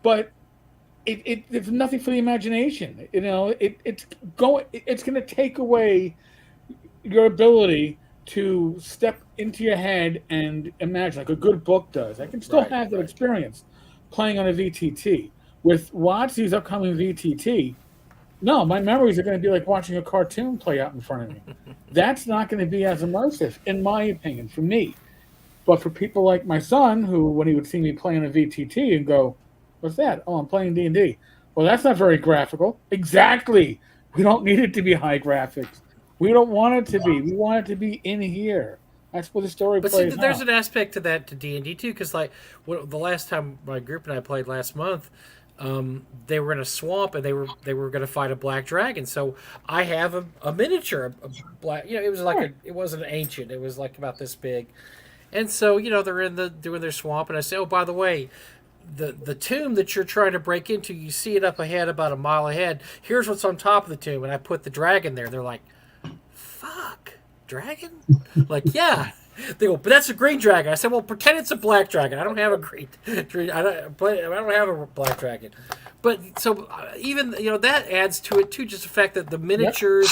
but it's nothing for the imagination. You know, it's going to take away your ability to step into your head and imagine, like a good book does. I can still Right. have that Right. experience playing on a VTT. With Watsy's upcoming VTT, no, my memories are going to be like watching a cartoon play out in front of me. That's not going to be as immersive, in my opinion, for me. But for people like my son, who when he would see me playing a VTT and go, "What's that? Oh, I'm playing D&D." Well, that's not very graphical. Exactly. We don't need it to be high graphics. We don't want it to be. We want it to be in here. That's where the story But see, plays there's out. an aspect to that to D&D too, because like the last time my group and I played last month, they were in a swamp and they were going to fight a black dragon. So I have a miniature, a black. You know, it was like Right. it wasn't ancient. It was like about this big. And so they're in the doing their swamp, and I say, oh, by the way, the tomb that you're trying to break into, you see it up ahead about a mile ahead. Here's what's on top of the tomb, and I put the dragon there. They're like, fuck, dragon? Like, yeah. They go, but that's a green dragon. I said, well, pretend it's a black dragon. I don't have a green. I don't have a black dragon. But so even that adds to it too, just the fact that the Yep. miniatures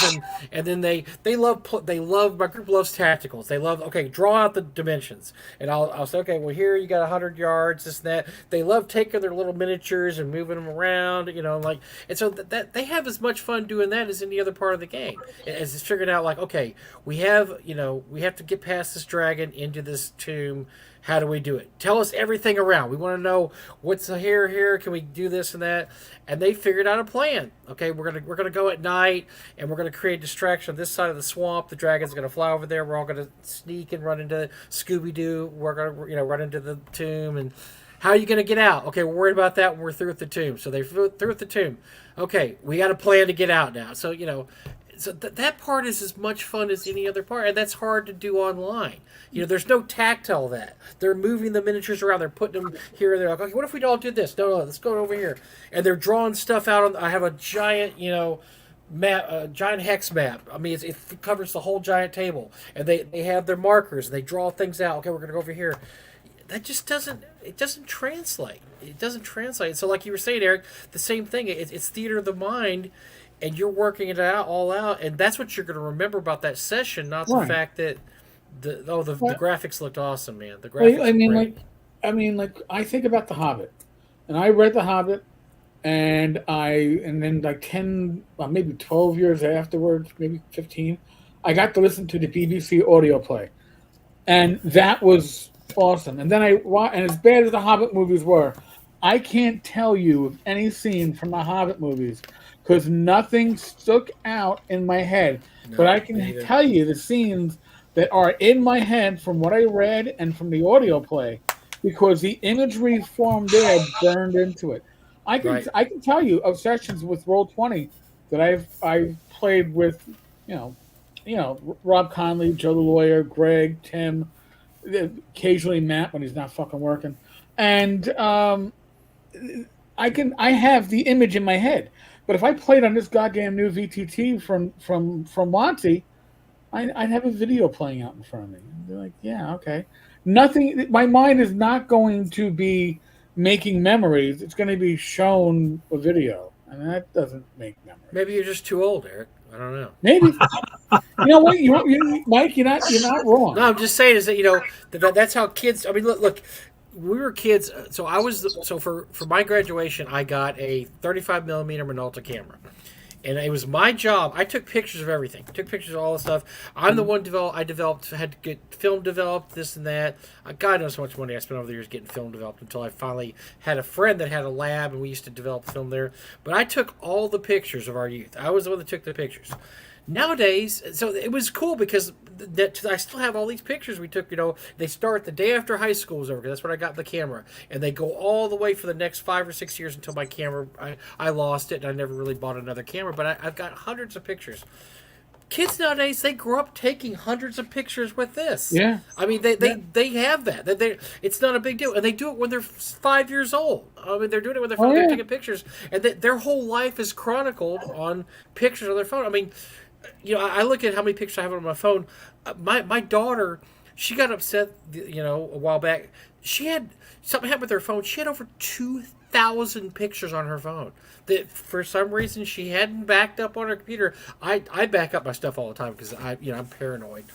and then they love my group loves tacticals. They love, okay, draw out the dimensions, and I'll say, okay, well, here you got 100 yards, this and that. They love taking their little miniatures and moving them around, like, and so that they have as much fun doing that as any other part of the game. As it's figuring out, like, okay, we have to get past this dragon into this tomb. How do we do it? Tell us everything around. We want to know what's here. Can we do this and that? And they figured out a plan. Okay, we're gonna go at night, and we're gonna create distraction on this side of the swamp. The dragon's gonna fly over there. We're all gonna sneak and run into Scooby Doo. We're gonna run into the tomb. And how are you gonna get out? Okay, we're worried about that when we're through with the tomb. So they through with the tomb. Okay, we got a plan to get out now. So that part is as much fun as any other part, and that's hard to do online. There's no tactile that they're moving the miniatures around, they're putting them here and there. Like, okay, what if we all did this? No, let's go over here, and they're drawing stuff out. I have a giant, map, a giant hex map. I mean, it covers the whole giant table, and they have their markers and they draw things out. Okay, we're gonna go over here. That just doesn't translate. It doesn't translate. So, like you were saying, Eric, the same thing. It's theater of the mind, and you're working it out all out, and that's what you're going to remember about that session, not the Right. fact that the Well, graphics looked awesome, man. The I graphics I were mean, great. like, I think about The Hobbit, and I read The Hobbit, and then like 10, maybe 12 years afterwards, maybe 15, I got to listen to the BBC audio play, and that was awesome. And then and as bad as the Hobbit movies were, I can't tell you of any scene from the Hobbit movies because nothing stuck out in my head. But No, I me can neither. tell you the scenes that are in my head from what I read and from the audio play because the imagery formed there burned into it. I can Right. I can tell you of sessions with Roll 20 that I've played with, you know, Rob Conley, Joe the lawyer, Greg, Tim, occasionally Matt when he's not fucking working, and I have the image in my head. But if I played on this goddamn new VTT from Monty, I'd have a video playing out in front of me. And be like, yeah, okay. Nothing. My mind is not going to be making memories. It's going to be shown a video, and that doesn't make Maybe memories. you're just too old, Eric. I don't know. Maybe you know what Mike. You're not No, wrong. I'm just saying is that that's how kids. I mean, look, we were kids. So for my graduation, I got a 35 millimeter Minolta camera. And it was my job. I took pictures of everything. Took pictures of all the stuff. I'm the one I developed. Had to get film developed, this and that. God knows how much money I spent over the years getting film developed until I finally had a friend that had a lab and we used to develop film there. But I took all the pictures of our youth. I was the one that took the pictures. Nowadays, so it was cool because that I still have all these pictures we took. They start the day after high school was over. That's when I got the camera, and they go all the way for the next 5 or 6 years until my camera. I lost it, and I never really bought another camera. But I've got hundreds of pictures. kids nowadays, they grow up taking hundreds of pictures with this. Yeah. I mean, they have that. It's not a big deal, and they do it when they're 5 years old. I mean, they're doing it with their phone. Oh, They're yeah. taking pictures, and their whole life is chronicled on pictures on their phone. I mean, I look at how many pictures I have on my phone. My daughter, she got upset, a while back. She had something happened with her phone. She had over 2,000 pictures on her phone that for some reason she hadn't backed up on her computer. I back up my stuff all the time because I'm paranoid.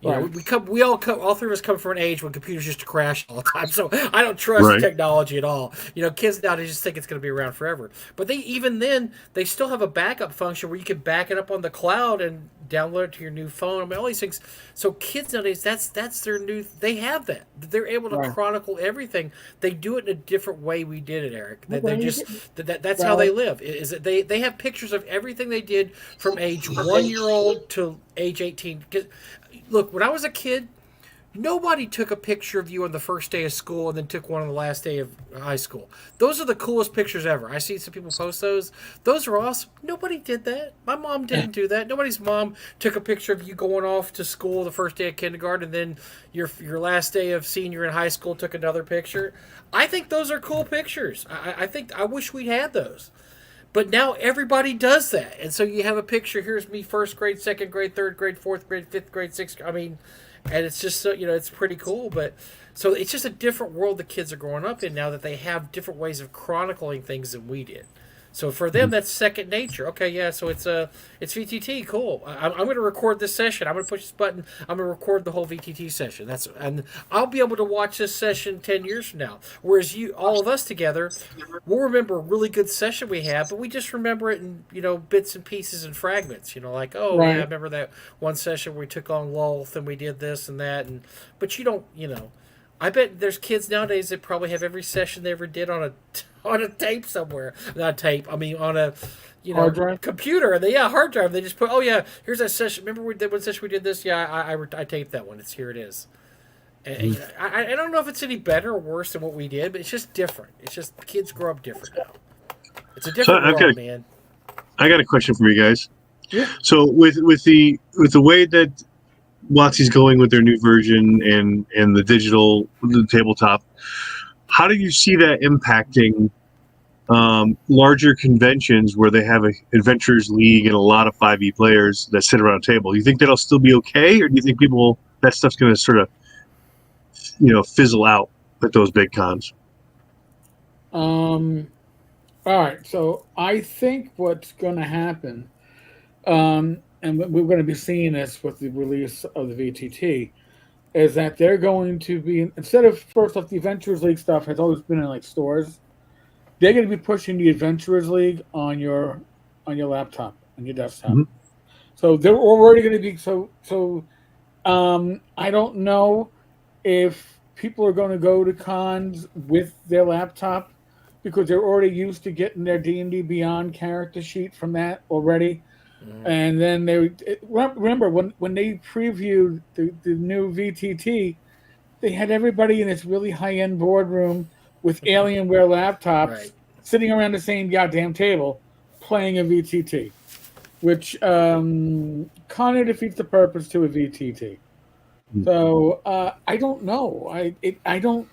All three of us come from an age when computers used to crash all the time, so I don't trust technology at all. Kids now, they just think it's going to be around forever. But they still have a backup function where you can back it up on the cloud and download it to your new phone. I mean, all these things. So kids nowadays, that's their new. They have that. They're able to chronicle everything. They do it in a different way we did it, Eric. That's how they live. Is that they have pictures of everything they did from age 1-year-old to age 18. Look, when I was a kid, nobody took a picture of you on the first day of school and then took one on the last day of high school. Those are the coolest pictures ever. I see some people post those. Those are awesome. Nobody did that. My mom didn't do that. Nobody's mom took a picture of you going off to school the first day of kindergarten and then your last day of senior in high school took another picture. I think those are cool pictures. I wish we had those. But now everybody does that. And so you have a picture. Here's me, first grade, second grade, third grade, fourth grade, fifth grade, sixth grade. I mean, and it's just so, it's pretty cool. But so it's just a different world the kids are growing up in now that they have different ways of chronicling things than we did. So for them, that's second nature. Okay, yeah, so it's VTT, cool. I'm going to record this session. I'm going to push this button. I'm going to record the whole VTT session. And I'll be able to watch this session 10 years from now. Whereas all of us together, we'll remember a really good session we had, but we just remember it in, bits and pieces and fragments. Like, yeah, I remember that one session where we took on Lulth and we did this and that. But you don't, I bet there's kids nowadays that probably have every session they ever did on a tape somewhere. Not tape. I mean, on a hard drive? Computer. And hard drive. They just put, here's that session. Remember we did one session we did this? Yeah, I taped that one. Here it is. And I don't know if it's any better or worse than what we did, but it's just different. It's just kids grow up different now. It's a different world, man. I got a question for you guys. Yeah. So with the way that WotC's going with their new version and the tabletop, how do you see that impacting larger conventions where they have an Adventurers League and a lot of 5e players that sit around a table? Do you think that'll still be okay, or do you think that stuff's going to sort of fizzle out at those big cons? All right, so I think what's going to happen, and we're going to be seeing this with the release of the VTT, is that they're going to be, instead of, first off, the Adventurers League stuff has always been in stores. They're going to be pushing the Adventurers League on your laptop, on your desktop. Mm-hmm. So they're already going to be so. I don't know if people are going to go to cons with their laptop because they're already used to getting their D&D Beyond character sheet from that already. And then remember when they previewed the new VTT, they had everybody in this really high-end boardroom with Alienware laptops sitting around the same goddamn table playing a VTT, which kind of defeats the purpose to a VTT. So I don't know. I don't.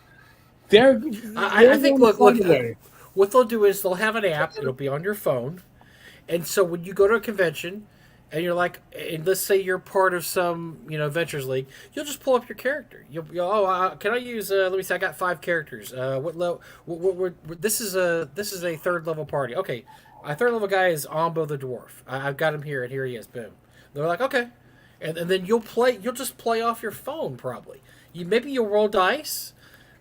I think look, what they'll do is they'll have an app. It'll be on your phone. And so when you go to a convention and you're like, and let's say you're part of some, Adventures League, you'll just pull up your character. You'll can I use, let me see, I got 5 characters. This is a third level party. Okay. My third level guy is Ombo the Dwarf. I've got him here and here he is. Boom. They're like, okay. And then you'll just play off your phone probably. Maybe you'll roll dice.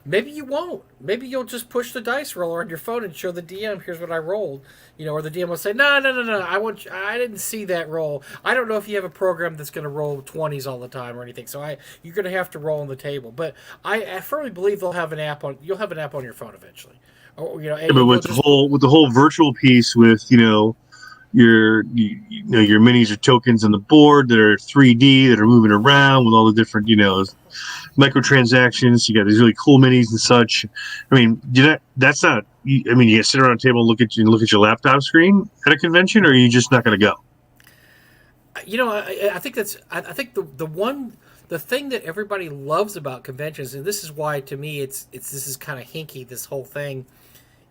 Maybe you won't. Maybe you'll just push the dice roller on your phone and show the DM, here's what I rolled. Or the DM will say, no, I didn't see that roll. I don't know if you have a program that's going to roll 20s all the time or anything. So you're going to have to roll on the table. But I firmly believe you'll have an app on your phone eventually. But with the whole virtual piece with, your minis or tokens on the board that are 3D that are moving around with all the different microtransactions. You got these really cool minis and such. I mean, that's not. I mean, you sit around a table and look at your laptop screen at a convention, or are you just not going to go? I think I think the thing that everybody loves about conventions, and this is why to me this is kind of hinky. This whole thing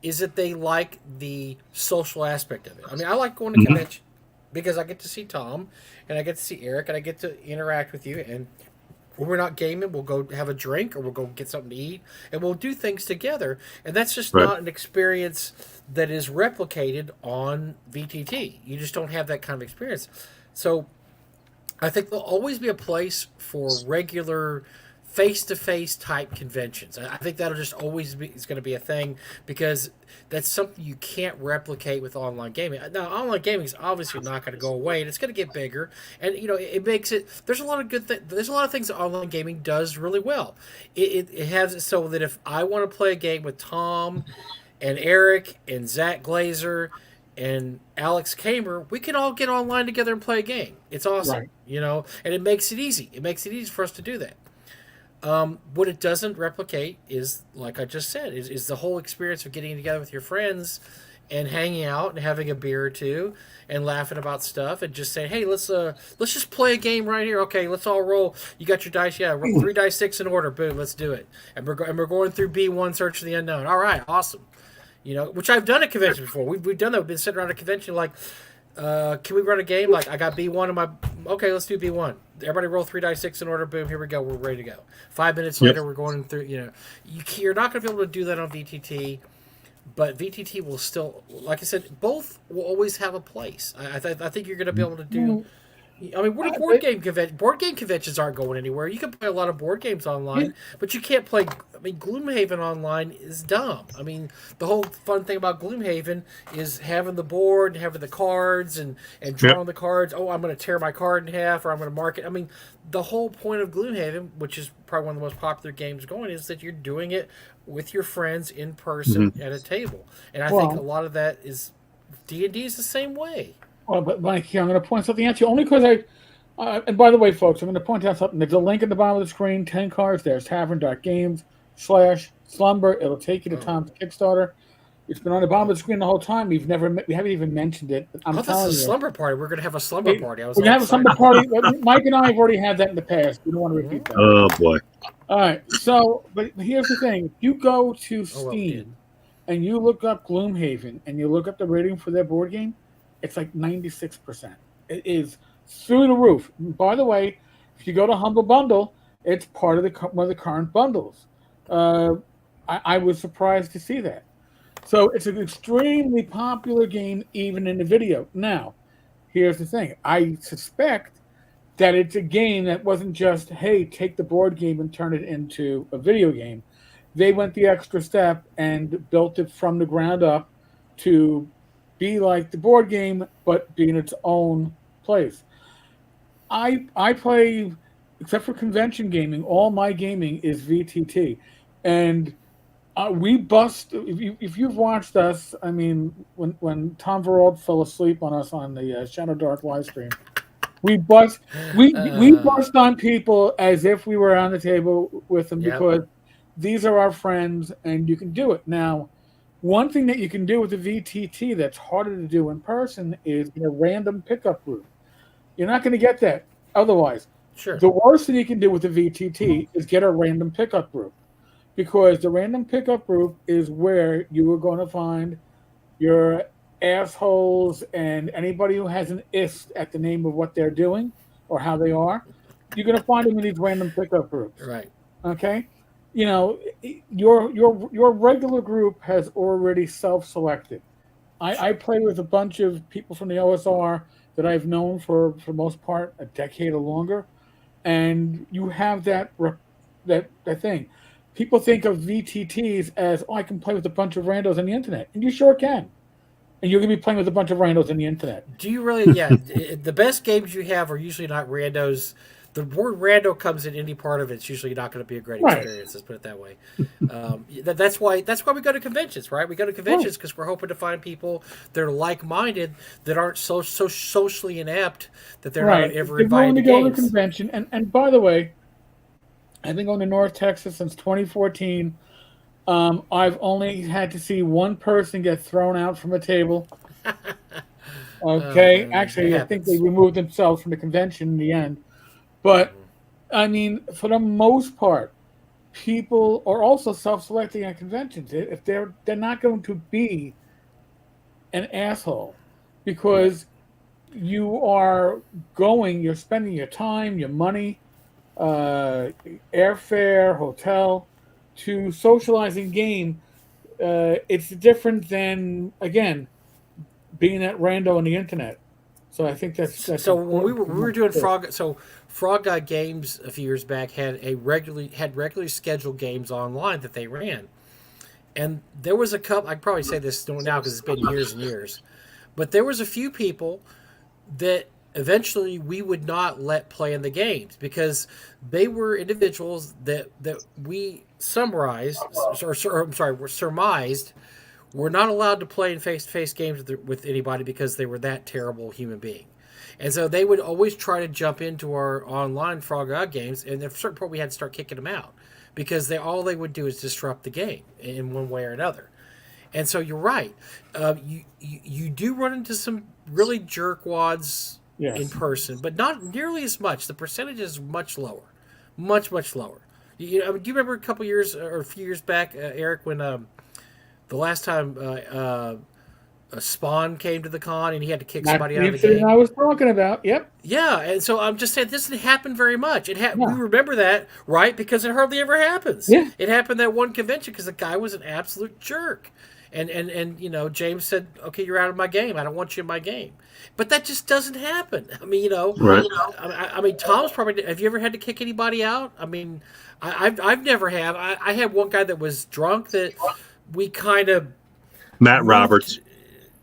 is that they like the social aspect of it. I mean, I like going to Mhm. convention because I get to see Thom, and I get to see Eric, and I get to interact with you. And when we're not gaming, we'll go have a drink or we'll go get something to eat, and we'll do things together. And that's just Right. not an experience that is replicated on VTT. You just don't have that kind of experience. So I think there'll always be a place for regular face-to-face type conventions. I think that'll just always be is going to be a thing because that's something you can't replicate with online gaming. Now, online gaming is obviously not going to go away, and it's going to get bigger. And it makes it. There's a lot of there's a lot of things that online gaming does really well. It has it so that if I want to play a game with Thom and Eric and Zach Glazer and Alex Kamer, we can all get online together and play a game. It's awesome, Right. and it makes it easy. It makes it easy for us to do that. What it doesn't replicate is, like I just said, is the whole experience of getting together with your friends and hanging out and having a beer or two and laughing about stuff and just saying, hey, let's just play a game right here. Okay, let's all roll. You got your dice, yeah, 3 dice 6 in order. Boom, let's do it. And we're going through B1 Search for the Unknown. All right, awesome. Which I've done at convention before. We've done that. We've been sitting around a convention like, can we run a game? Like, I got B1 in my. Okay, let's do B1. Everybody roll 3 dice 6 in order. Boom, here we go. We're ready to go. 5 minutes Yep. later, we're going through. You're not going to be able to do that on VTT, but VTT will still, like I said, both will always have a place. I think you're going to be able to do. I mean, what are board game conventions aren't going anywhere. You can play a lot of board games online, but you can't play. I mean, Gloomhaven online is dumb. I mean, the whole fun thing about Gloomhaven is having the board, having the cards, and drawing the cards. Oh, I'm going to tear my card in half, or I'm going to mark it. I mean, the whole point of Gloomhaven, which is probably one of the most popular games going, is that you're doing it with your friends in person at a table. And I think a Well, lot of that is D&D is the same way. well, but Mike, here, I'm going to point something out to you only because and by the way, folks, I'm going to point out something. There's a link at the bottom of the screen. 10 cards. There's tavern.games/slumber. It'll take you to Tom's Kickstarter. It's been on the bottom of the screen the whole time. We haven't even mentioned it. But I'm Oh, this telling is a you, slumber party. We're going to have a slumber party. I was we're all gonna have a excited. slumber party. Mike and I have already had that in the past. We don't want to repeat that. Oh boy. All right. So, but here's the thing: if you go to Oh, well, we did. Steam and you look up Gloomhaven and you look up the rating for their board game, it's like 96%. It is through the roof. By the way, if you go to Humble Bundle, it's part of one of the current bundles. I was surprised to see that. So it's an extremely popular game, even in the video. Now, here's the thing: I suspect that it's a game that wasn't just, hey, take the board game and turn it into a video game. They went the extra step and built it from the ground up to be like the board game, but be in its own place. I play, except for convention gaming, all my gaming is VTT, and we bust. If you've watched us, I mean, when Tom Verald fell asleep on us on the ShadowDark live stream, we bust we bust on people as if we were on the table with them Yep. because these are our friends, and you can do it now. One thing that you can do with the VTT that's harder to do in person is in a random pickup group. You're not going to get that otherwise. Sure. The worst thing you can do with the VTT is get a random pickup group because the random pickup group is where you are going to find your assholes and anybody who has an ist at the name of what they're doing or how they are. You're going to find them in these random pickup groups. Right. Okay, your regular group has already self-selected. I play with a bunch of people from the OSR that I've known for the most part a decade or longer, and you have that thing. People think of VTTs as, oh, I can play with a bunch of randos on the internet, and you sure can. And you're going to be playing with a bunch of randos on the internet. Do you really? Yeah. The best games you have are usually not randos. The word rando comes in any part of it. It's usually not going to be a great Right. experience. Let's put it that way. That's why we go to conventions, right? We go to conventions because we're hoping to find people that are like-minded that aren't so socially inept that they're not ever They're willing invited to to go to a games. convention. And by the way, I've been going to North Texas since 2014. I've only had to see one person get thrown out from a table. Okay, It actually, I think they happens. removed themselves from the convention in the end. But I mean, for the most part, people are also self-selecting at conventions. If they're not going to be an asshole, Right. because you are going, you're spending your time, your money, uh, airfare, hotel, to socialize in game. It's different than, again, being at rando on the internet. So I think that's So when important to we were remember doing too. Frog Guy Games a few years back had regularly scheduled games online that they ran, and there was a couple. I'd probably say this now because it's been years and years, but there was a few people that eventually we would not let play in the games because they were individuals that we summarized or I'm sorry, were surmised were not allowed to play in face-to-face games with anybody because they were that terrible human being. And so they would always try to jump into our online Frog Out games, and at a certain point we had to start kicking them out because all they would do is disrupt the game in one way or another. And so you're right. You do run into some really jerkwads in Yes. person, but not nearly as much. The percentage is much lower, much lower. I mean, do you remember a couple years or a few years back, Eric, when the last time a Spawn came to the con and he had to kick That's somebody the out of the incident game? I was talking about. Yep. Yeah, and so I'm just saying this doesn't happen very much. We Yeah. remember that, right? Because it hardly ever happens. Yeah. It happened at one convention because the guy was an absolute jerk. And James said, "Okay, you're out of my game. I don't want you in my game." But that just doesn't happen. I mean, Right. I mean, Tom's probably. Have you ever had to kick anybody out? I mean, I've never have. I had one guy that was drunk that we kind of Matt moved. Roberts.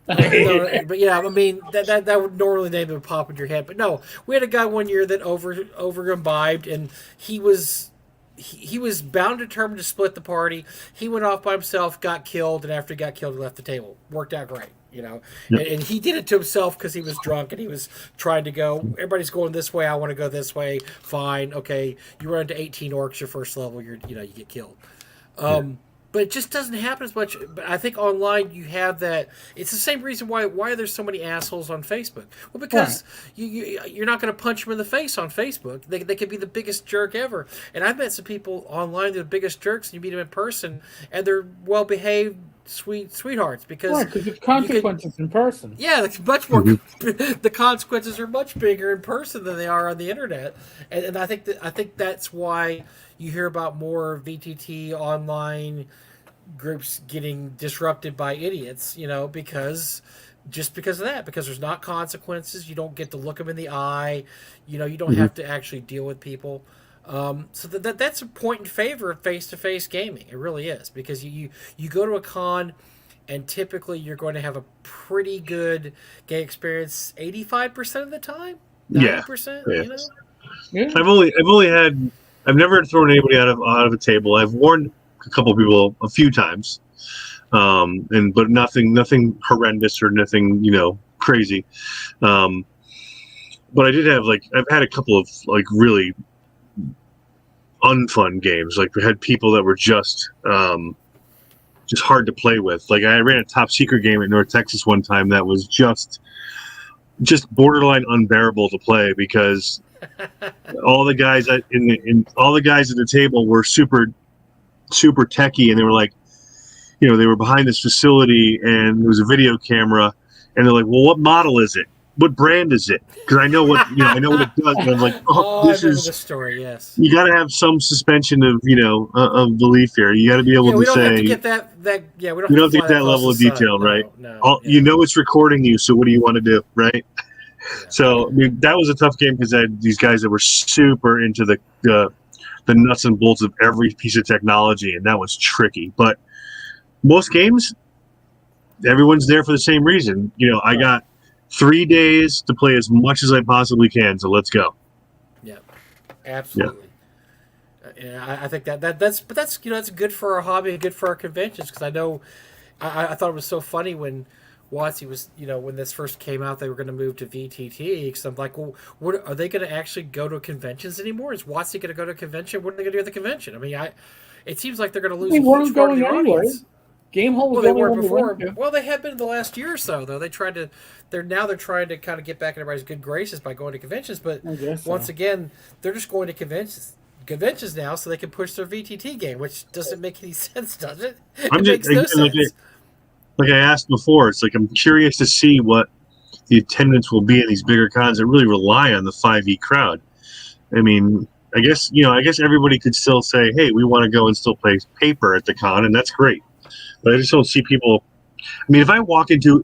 No, but yeah, I mean that would normally name would pop in your head, but no, we had a guy one year that over imbibed, and he was bound determined to split the party. He went off by himself, got killed, and after he got killed, he left the table. Worked out great, Yep. and he did it to himself because he was drunk and he was trying to go. Everybody's going this way. I want to go this way. Fine, okay. You run into 18 orcs your first level. You get killed. But it just doesn't happen as much. But I think online you have that. It's the same reason why there's so many assholes on Facebook. Well, Right. because you're not going to punch them in the face on Facebook. They could be the biggest jerk ever. And I've met some people online that are the biggest jerks, and you meet them in person, and they're well behaved, sweethearts because Right, because there's you could. consequences in person. Yeah, it's much more. Mhm. The consequences are much bigger in person than they are on the internet, and I think that's why you hear about more VTT online groups getting disrupted by idiots, because of that, because there's not consequences. You don't get to look them in the eye. You don't Mhm. have to actually deal with people. So that's a point in favor of face-to-face gaming. It really is, because you go to a con and typically you're going to have a pretty good game experience 85% of the time, Yeah. 90%, Yeah. Yeah. I've never thrown anybody out of a table. I've warned a couple of people a few times, but nothing horrendous or nothing crazy. But I did have I've had a couple of really unfun games. Like we had people that were just hard to play with. Like I ran a top secret game at North Texas one time that was just borderline unbearable to play because all the guys all the guys at the table were super techie, and they were they were behind this facility and there was a video camera, and they're like, well, what model is it? What brand is it? Because I know what I know what it does. And I'm like, Oh, I this remember is. this story. Yes. You got to have some suspension of of belief here. You got to be able Yeah, we to don't have to say get that. Yeah, we don't you have don't to get fly that that close level to the of detail, sun. right? No. You Yeah. know it's recording you, so what do you want to do, right? Yeah. So I mean, that was a tough game because I had these guys that were super into the nuts and bolts of every piece of technology, and that was tricky. But most games, everyone's there for the same reason. I got 3 days to play as much as I possibly can, so let's go. Yeah. Absolutely. Yeah, I think that's that's good for our hobby and good for our conventions, because I know I thought it was so funny when WotC was when this first came out they were going to move to VTT, because I'm like, well, what are they going to actually go to conventions anymore? Is WotC going to go to a convention? What are they going to do at the convention? I mean, it seems like they're going to lose They a huge weren't part of going their anyway. audience. Game Hole was Well, the they only were one we before. went to. Well, they have been in the last year or so, though. They're trying to kind of get back in everybody's good graces by going to conventions. But I guess so. once again, they're just going to conventions now so they can push their VTT game, which doesn't make any sense, does it? I'm It just makes no sense. like I asked before. It's like I'm curious to see what the attendance will be at these bigger cons that really rely on the 5e crowd. I mean, I guess everybody could still say, "Hey, we want to go and still play paper at the con," and that's great. But I just don't see people. I mean, if I walk into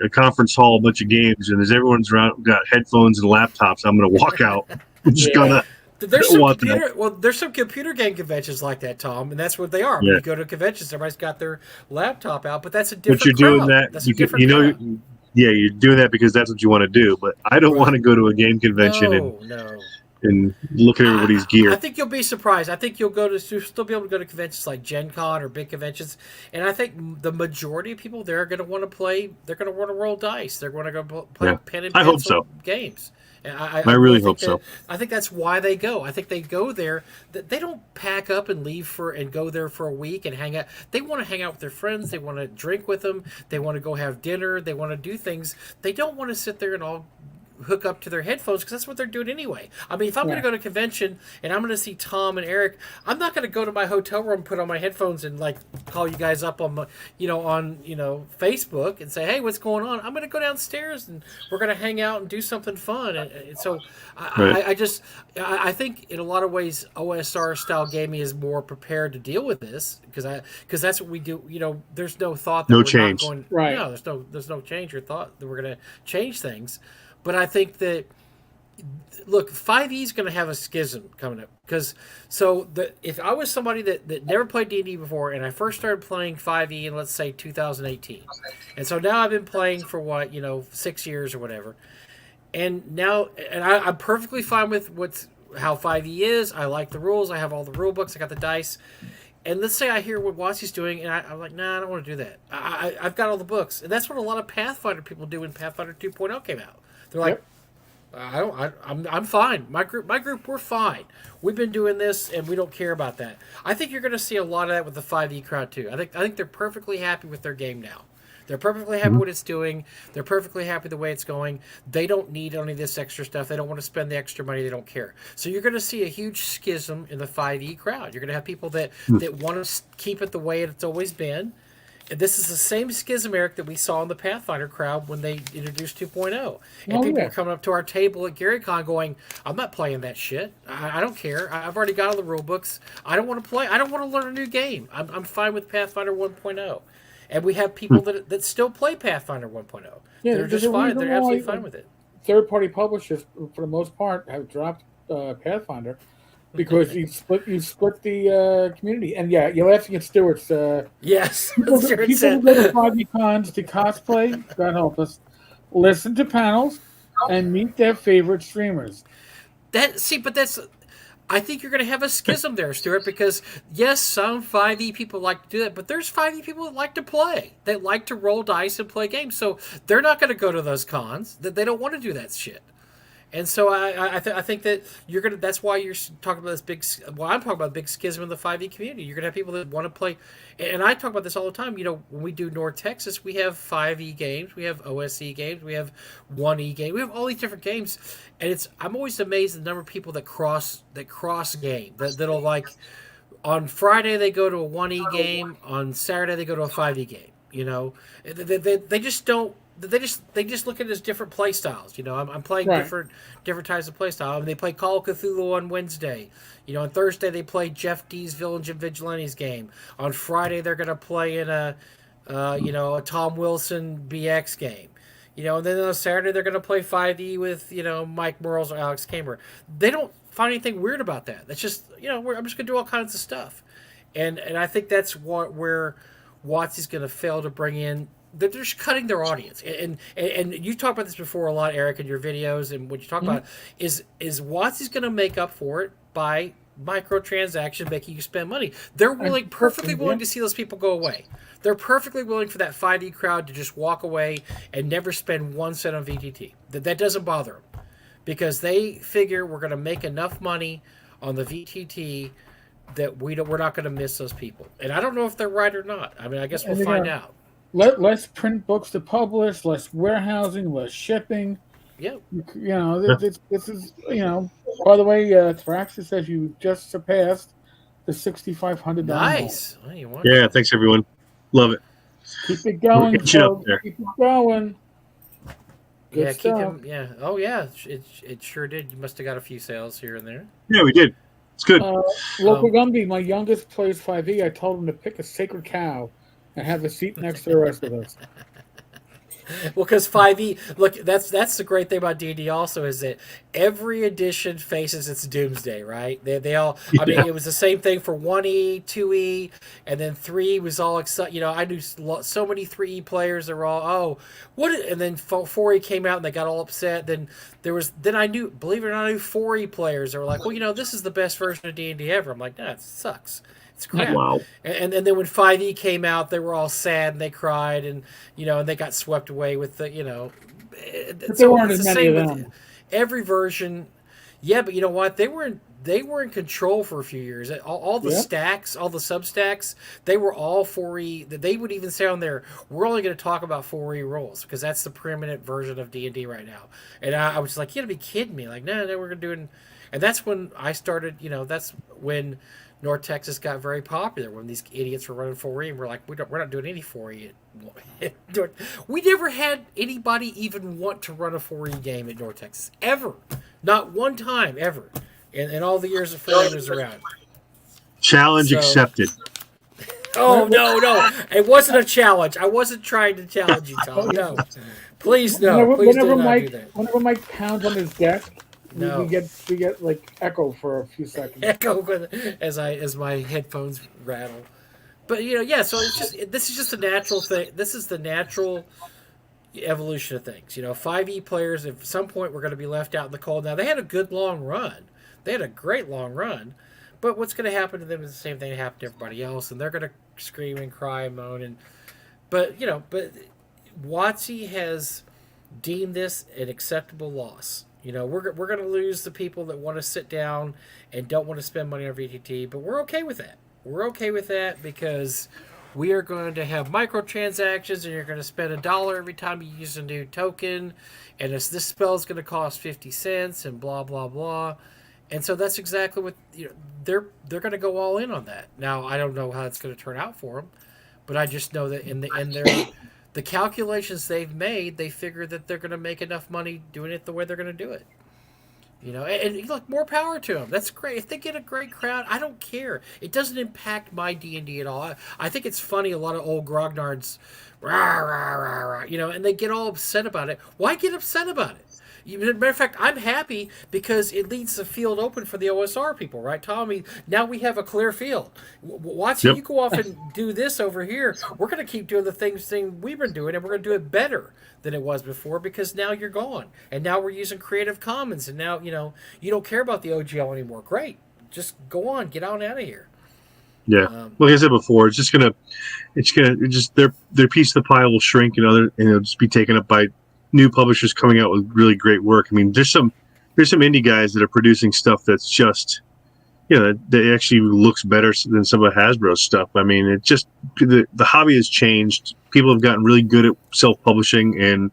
a conference hall, a bunch of games, and as everyone's around got headphones and laptops, I'm going to walk out. I'm just gonna. There's don't some want computer. that. Well, there's some computer game conventions like that, Tom, and that's what they are. When Yeah. you go to conventions, everybody's got their laptop out, but that's a But different you're doing crowd. that That's a because different crowd. you're doing that because that's what you want to do. But I don't Right. want to go to a game convention No. and look at everybody's gear. I think you'll be surprised. I think you'll still be able to go to conventions like Gen Con or big conventions, and I think the majority of people there are going to want to play. They're going to want to roll dice. They're going to go play Yeah. pen and I pencil hope so. games. And I really hope so. I think that's why they go. I think they go there. They don't pack up and leave and go there for a week and hang out. They want to hang out with their friends. They want to drink with them. They want to go have dinner. They want to do things. They don't want to sit there and all hook up to their headphones because that's what they're doing anyway. I mean, if I'm going to go to a convention and I'm going to see Thom and Eric, I'm not going to go to my hotel room, put on my headphones, and like call you guys up on Facebook and say, "Hey, what's going on?" I'm going to go downstairs and we're going to hang out and do something fun. And so, I think in a lot of ways, OSR style gaming is more prepared to deal with this because that's what we do. There's no thought that No we're change. not going. Right. No, there's no change or thought that we're going to change things. But I think that, look, 5e is going to have a schism coming up. If I was somebody that never played D&D before and I first started playing 5e in, let's say, 2018, and so now I've been playing for 6 years or whatever, and I'm perfectly fine with how 5e is. I like the rules. I have all the rule books. I got the dice. And let's say I hear what Watsy's doing, and I'm like, nah, I don't want to do that. I've got all the books. And that's what a lot of Pathfinder people do when Pathfinder 2.0 came out. They're like, I'm fine. My group, we're fine. We've been doing this, and we don't care about that. I think you're going to see a lot of that with the 5e crowd too. I think they're perfectly happy with their game now. They're perfectly happy what it's doing. They're perfectly happy the way it's going. They don't need any of this extra stuff. They don't want to spend the extra money. They don't care. So you're going to see a huge schism in the 5e crowd. You're going to have people that want to keep it the way it's always been. This is the same schism, Eric, that we saw in the Pathfinder crowd when they introduced 2.0. And people were coming up to our table at GaryCon going, "I'm not playing that shit. I don't care. I've already got all the rule books. I don't want to play. I don't want to learn a new game. I'm fine with Pathfinder 1.0. And we have people that still play Pathfinder 1.0. Yeah, they're just fine. They're absolutely fine with it. Third-party publishers, for the most part, have dropped Pathfinder because you split the community. And yeah, you're laughing at Stewart's. Yes, People who go to 5e cons to cosplay, God help us, listen to panels, and meet their favorite streamers. I think you're going to have a schism there, Stuart, because yes, some 5e people like to do that, but there's 5e people that like to play. They like to roll dice and play games, so they're not going to go to those cons. They don't want to do that shit. And so I think that you're gonna. That's why you're talking about this big. Well, I'm talking about a big schism in the 5e community. You're gonna have people that want to play, and I talk about this all the time. When we do North Texas, we have 5e games, we have OSE games, we have 1e games, we have all these different games, and I'm always amazed at the number of people that cross game that'll like on Friday they go to a 1e game, on Saturday they go to a 5e game. They just don't. They just look at it as different play styles. I'm playing different types of play style. I mean, they play Call of Cthulhu on Wednesday. On Thursday they play Jeff D's Village of Vigilantes game. On Friday they're going to play in a Tom Wilson BX game. And then on Saturday they're going to play 5e with Mike Merles or Alex Kamer. They don't find anything weird about that. That's just I'm just going to do all kinds of stuff, and I think that's where Watsy's going to fail to bring in. They're just cutting their audience, and you talked about this before a lot, Eric, in your videos, and what you talk about is Watsy's going to make up for it by microtransaction, making you spend money. They're perfectly willing to see those people go away. They're perfectly willing for that 5e crowd to just walk away and never spend 1 cent on VTT. That doesn't bother them because they figure we're going to make enough money on the VTT that we're not going to miss those people. And I don't know if they're right or not. I mean, I guess we'll And find again, out. less print books to publish, less warehousing, less shipping. Yep. This is, by the way, Thraxis says you just surpassed the $6,500 mark. Nice. Oh, you want Yeah, that. thanks everyone. Love it. Keep it We're going, itching up folks. there. Keep it going. Good Yeah, keep stuff. him. Yeah. Oh, yeah. It sure did. You must have got a few sales here and there. Yeah, we did. It's good. Local Um, Gumby, my youngest plays 5e. I told him to pick a sacred cow and have a seat next to the rest of us. Well, because 5e, look, that's the great thing about D&D also is that every edition faces its doomsday, right? They all, I mean, Yeah. it was the same thing for 1e, 2e, and then 3 was all excited. I knew so many 3e players that were all, oh, what? And then 4e came out and they got all upset. Then I knew, believe it or not, I knew 4e players that were like, well, this is the best version of D&D ever. I'm like, nah, it sucks. It's crap. Wow. And then when 5e came out, they were all sad and they cried and and they got swept away with the But there weren't it's as the many same of with them. every version. Yeah, but you know what? They were in control for a few years. All the Yep. stacks, all the sub stacks, they were all 4e. They would even say on there, we're only going to talk about 4e rules because that's the preeminent version of D&D right now. And I was like, you got to be kidding me! Like, no, we're going to do it. And that's when I started. That's when North Texas got very popular when these idiots were running 4E, and we're like, we're not doing any 4E. We never had anybody even want to run a 4E game at North Texas ever, not one time ever, in all the years that 4E was around. Challenge So- accepted. Oh no, it wasn't a challenge. I wasn't trying to challenge you, Tom. No, please no, please do not do that. Whenever Mike pounds on his desk, No. we get like echo for a few seconds. Echo as my headphones rattle. But yeah. So this is just a natural thing. This is the natural evolution of things. 5e players at some point were going to be left out in the cold. Now they had a good long run. They had a great long run. But what's going to happen to them is the same thing that happened to everybody else, and they're going to scream and cry and moan. But WotC has deemed this an acceptable loss. We're going to lose the people that want to sit down and don't want to spend money on VTT, but we're okay with that. We're okay with that because we are going to have microtransactions, and you're going to spend $1 every time you use a new token, and this spell is going to cost 50 cents, and blah blah blah. And so that's exactly what they're going to go all in on that. Now I don't know how it's going to turn out for them, but I just know that in their the calculations they've made, they figure that they're going to make enough money doing it the way they're going to do it. And look, more power to them. That's great. If they get a great crowd, I don't care. It doesn't impact my D&D at all. I think it's funny. A lot of old grognards, rah, rah, rah, rah, and they get all upset about it. Why get upset about it? Matter of fact, I'm happy because it leaves the field open for the OSR people, right, Tommy? Now we have a clear field. Watch Yep. you go off and do this over here. We're going to keep doing the thing we've been doing, and we're going to do it better than it was before because now you're gone, and now we're using Creative Commons, and now you don't care about the OGL anymore. Great, just go on, get out of here. Yeah. Like I said before, it's just their piece of the pie will shrink, and it'll just be taken up by new publishers coming out with really great work. I mean, there's some indie guys that are producing stuff that's just, that actually looks better than some of Hasbro's stuff. I mean, it just the hobby has changed. People have gotten really good at self-publishing, and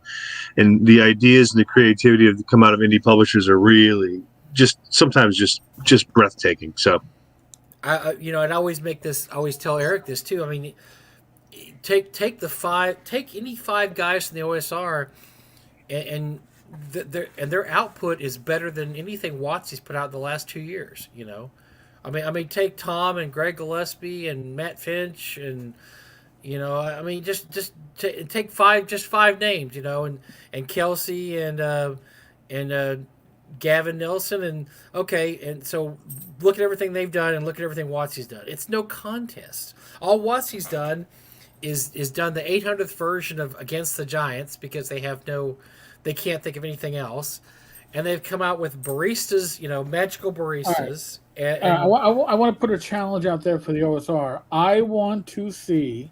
the ideas and the creativity that come out of indie publishers are really sometimes just breathtaking. So, and I always tell Eric this too. I mean, take any 5 guys from the OSR. And their output is better than anything WotC's put out in the last 2 years. I mean, take Thom and Greg Gillespie and Matt Finch and I mean, just take 5 names, and Kelsey and Gavin Nelson and so look at everything they've done and look at everything WotC's done. It's no contest. All WotC's done is done the 800th version of Against the Giants because they can't think of anything else, and they've come out with baristas, magical baristas. Right. I want to put a challenge out there for the OSR. I want to see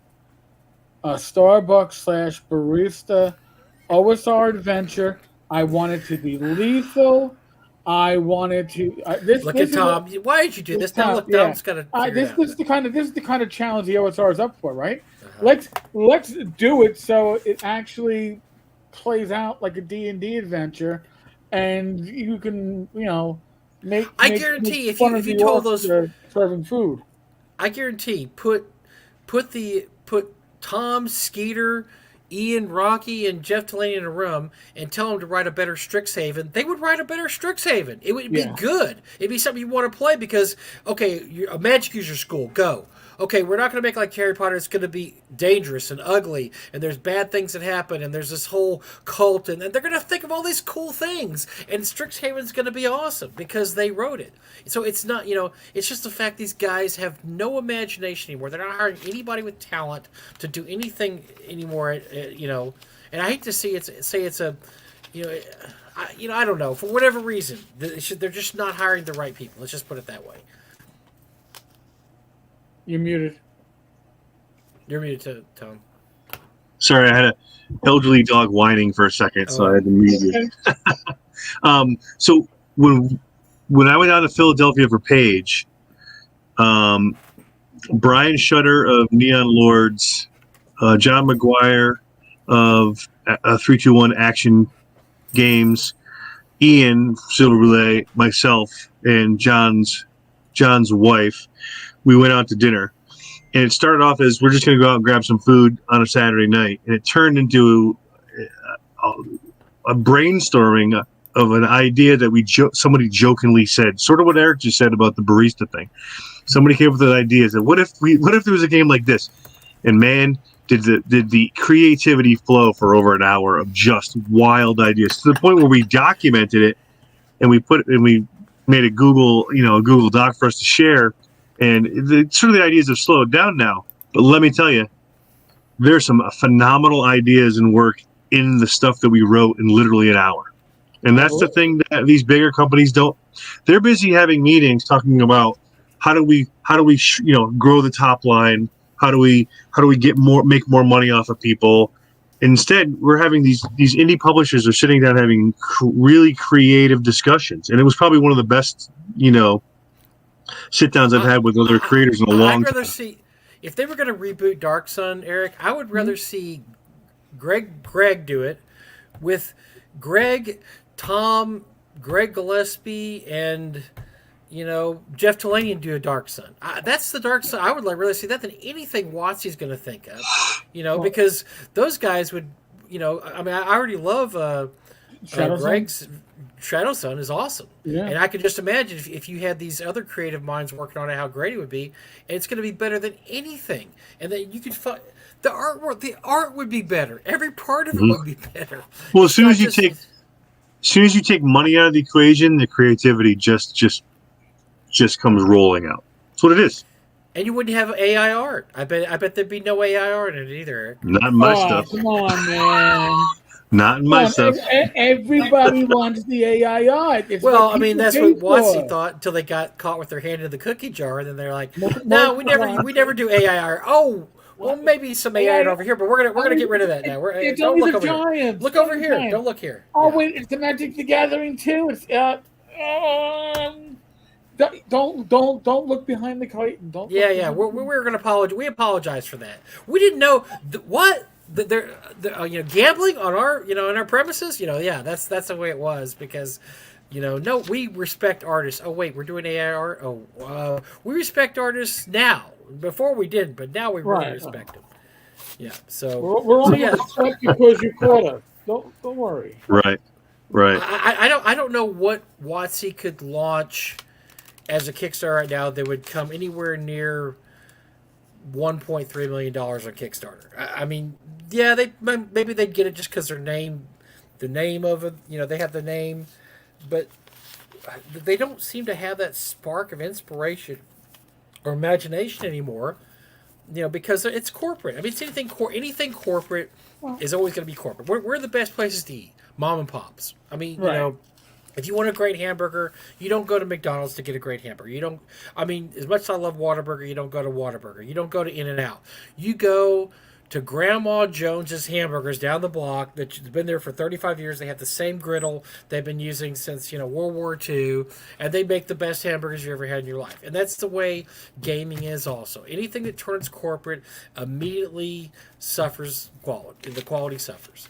a Starbucks / barista OSR adventure. I want it to be lethal. I wanted to. This Look this at is Thom. Why did you do this? Now look, yeah. Thom's got to figure This it this out. is the kind of challenge the OSR is up for, right? Uh-huh. Let's do it so it actually plays out like a D&D adventure, and you can I make guarantee fun if of you the told orcs those, serving food. I guarantee put Tom, Skeeter, Ian, Rocky, and Jeff Delaney in a room and tell them to write a better Strixhaven, they would write a better Strixhaven. It would be Yeah. good. It'd be something you want to play because, okay, you're a magic user school, go. Okay, we're not going to make like Harry Potter. It's going to be dangerous and ugly, and there's bad things that happen, and there's this whole cult, and they're going to think of all these cool things, and Strixhaven's going to be awesome because they wrote it. So it's not, it's just the fact these guys have no imagination anymore. They're not hiring anybody with talent to do anything anymore, And I hate to say it's a, I don't know, for whatever reason, they're just not hiring the right people. Let's just put it that way. You're muted. You're muted, Tom. Sorry, I had a elderly dog whining for a second, so I had to mute you. So when I went down to Philadelphia for Page, Brian Shutter of Neon Lords, John McGuire of 321 Action Games, Ian Silver Relay, myself, and John's wife, we went out to dinner. And it started off as we're just going to go out and grab some food on a Saturday night. And it turned into a brainstorming of an idea that somebody jokingly said, sort of what Eric just said about the barista thing. Somebody came up with an idea that what if there was a game like this? And man, did the creativity flow for over an hour of just wild ideas, to the point where we documented it and we made a Google Doc for us to share. And the ideas have slowed down now. But let me tell you, there's some phenomenal ideas and work in the stuff that we wrote in literally an hour. And that's the thing that these bigger companies don't. They're busy having meetings talking about how do we grow the top line? How do we make more money off of people? Instead, we're having these indie publishers are sitting down having really creative discussions. And it was probably one of the best, sit downs I've had with other creators in a long time. I'd rather see, if they were going to reboot Dark Sun, Eric, I would rather see Greg do it with Greg, Thom, Greg Gillespie, and Jeff Delaney do a Dark Sun. That's the Dark Sun. I would really see that than anything WotC's going to think of, because those guys would, I already love Greg's Shadow Sun is awesome. Yeah. And I could just imagine if you had these other creative minds working on it, how great it would be. And it's going to be better than anything. And then you could find the artwork. The art would be better. Every part of it would be better. Well, as soon as you take money out of the equation, the creativity just comes rolling out. That's what it is. And you wouldn't have AI art. I bet there'd be no AI art in it either, Eric. Not in my stuff. Come on, man. Not in my stuff. Everybody wants the AI art. It's that's what WotC thought until they got caught with their hand in the cookie jar, and then they're like, "No, we never do AI art." Oh, well, maybe some AI art over here, but we're gonna get rid of that now. Don't look over here. Look over here. Don't look here. Oh wait, it's the Magic the Gathering too. It's don't look behind the curtain. Don't. Yeah. We're gonna apologize. We apologize for that. We didn't know what. They're gambling on our in our premises. That's the way it was because no, we respect artists. Oh wait, we're doing AI art. Oh, we respect artists now. Before we didn't, but now we really respect them. Yeah. So we're only respect because you caught us. Don't worry. Right. I don't know what WotC could launch as a Kickstarter right now that would come anywhere near $1.3 million on Kickstarter. I mean, yeah, maybe they'd get it just because the name of it, they have the name, but they don't seem to have that spark of inspiration or imagination anymore. Because it's corporate. I mean, it's anything corporate is always going to be corporate. We're the best places to eat, mom and pops. I mean, if you want a great hamburger, you don't go to McDonald's to get a great hamburger. You don't. I mean, as much as I love Whataburger, you don't go to Whataburger. You don't go to In-N-Out. You go to Grandma Jones's Hamburgers down the block that's been there for 35 years. They have the same griddle they've been using since World War II, and they make the best hamburgers you ever had in your life. And that's the way gaming is also. Anything that turns corporate immediately suffers quality. The quality suffers.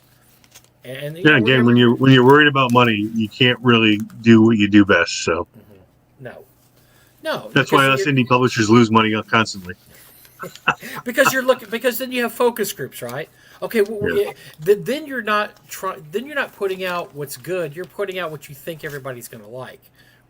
And yeah, again, when you're worried about money, you can't really do what you do best. So no, that's why us indie publishers lose money constantly. because you're looking, because then you have focus groups, right? Okay, then you're not then you're not putting out what's good. You're putting out what you think everybody's going to like,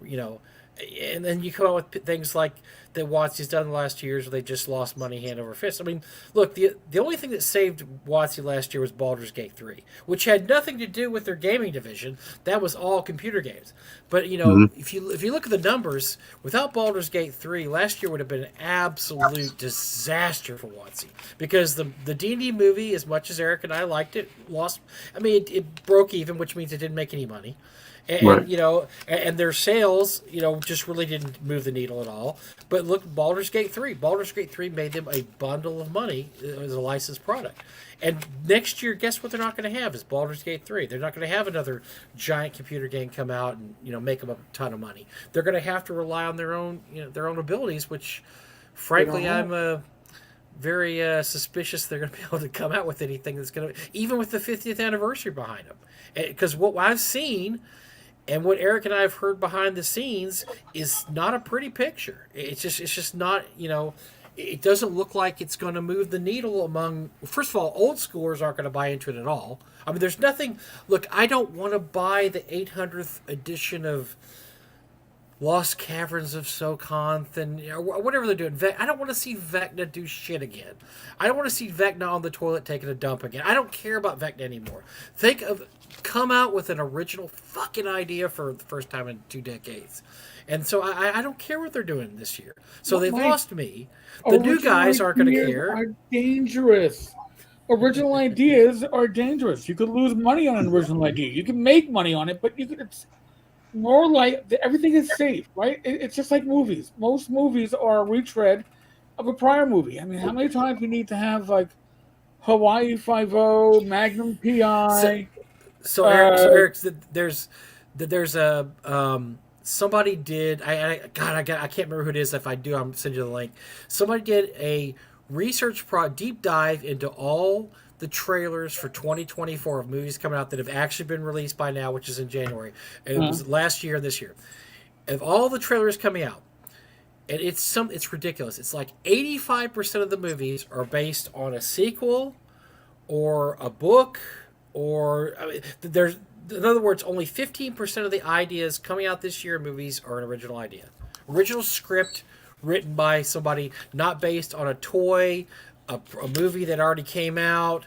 and then you come out with things like that WotC's done the last 2 years, where they just lost money hand over fist. I mean, look, the only thing that saved WotC last year was Baldur's Gate 3, which had nothing to do with their gaming division. That was all computer games. But if you look at the numbers, without Baldur's Gate 3, last year would have been an absolute disaster for WotC, because the D&D movie, as much as Eric and I liked it, lost. I mean, it broke even, which means it didn't make any money. And right. And their sales, just really didn't move the needle at all. But look, Baldur's Gate 3. Baldur's Gate 3 made them a bundle of money as a licensed product. And next year, guess what they're not going to have is Baldur's Gate 3. They're not going to have another giant computer game come out and make them a ton of money. They're going to have to rely on their own abilities, which, frankly, I'm very suspicious they're going to be able to come out with anything that's going to, even with the 50th anniversary behind them. Because what I've seen, and what Eric and I have heard behind the scenes, is not a pretty picture. It's just not, it doesn't look like it's going to move the needle among, first of all, old schoolers aren't going to buy into it at all. I mean, there's nothing, look, I don't want to buy the 800th edition of Lost Caverns of Sokonth and whatever they're doing. I don't want to see Vecna do shit again. I don't want to see Vecna on the toilet taking a dump again. I don't care about Vecna anymore. Come out with an original fucking idea for the first time in 2 decades. And so I don't care what they're doing this year. So they've lost me. The new guys aren't going to care. Are dangerous. Original ideas are dangerous. You could lose money on an original idea. You can make money on it, but it's more like everything is safe, right? It's just like movies. Most movies are a retread of a prior movie. I mean, how many times we need to have like Hawaii Five-0, Magnum PI? So Eric, there's a somebody did I can't remember who it is. If I do, I'm sending you the link. Somebody did a research deep dive into all the trailers for 2024 of movies coming out that have actually been released by now, which is in January. And it was last year and this year. Of all the trailers coming out, and it's ridiculous. It's like 85% of the movies are based on a sequel or a book. Or there's, in other words, only 15% of the ideas coming out this year in movies are an original idea. Original script written by somebody, not based on a toy, a movie that already came out,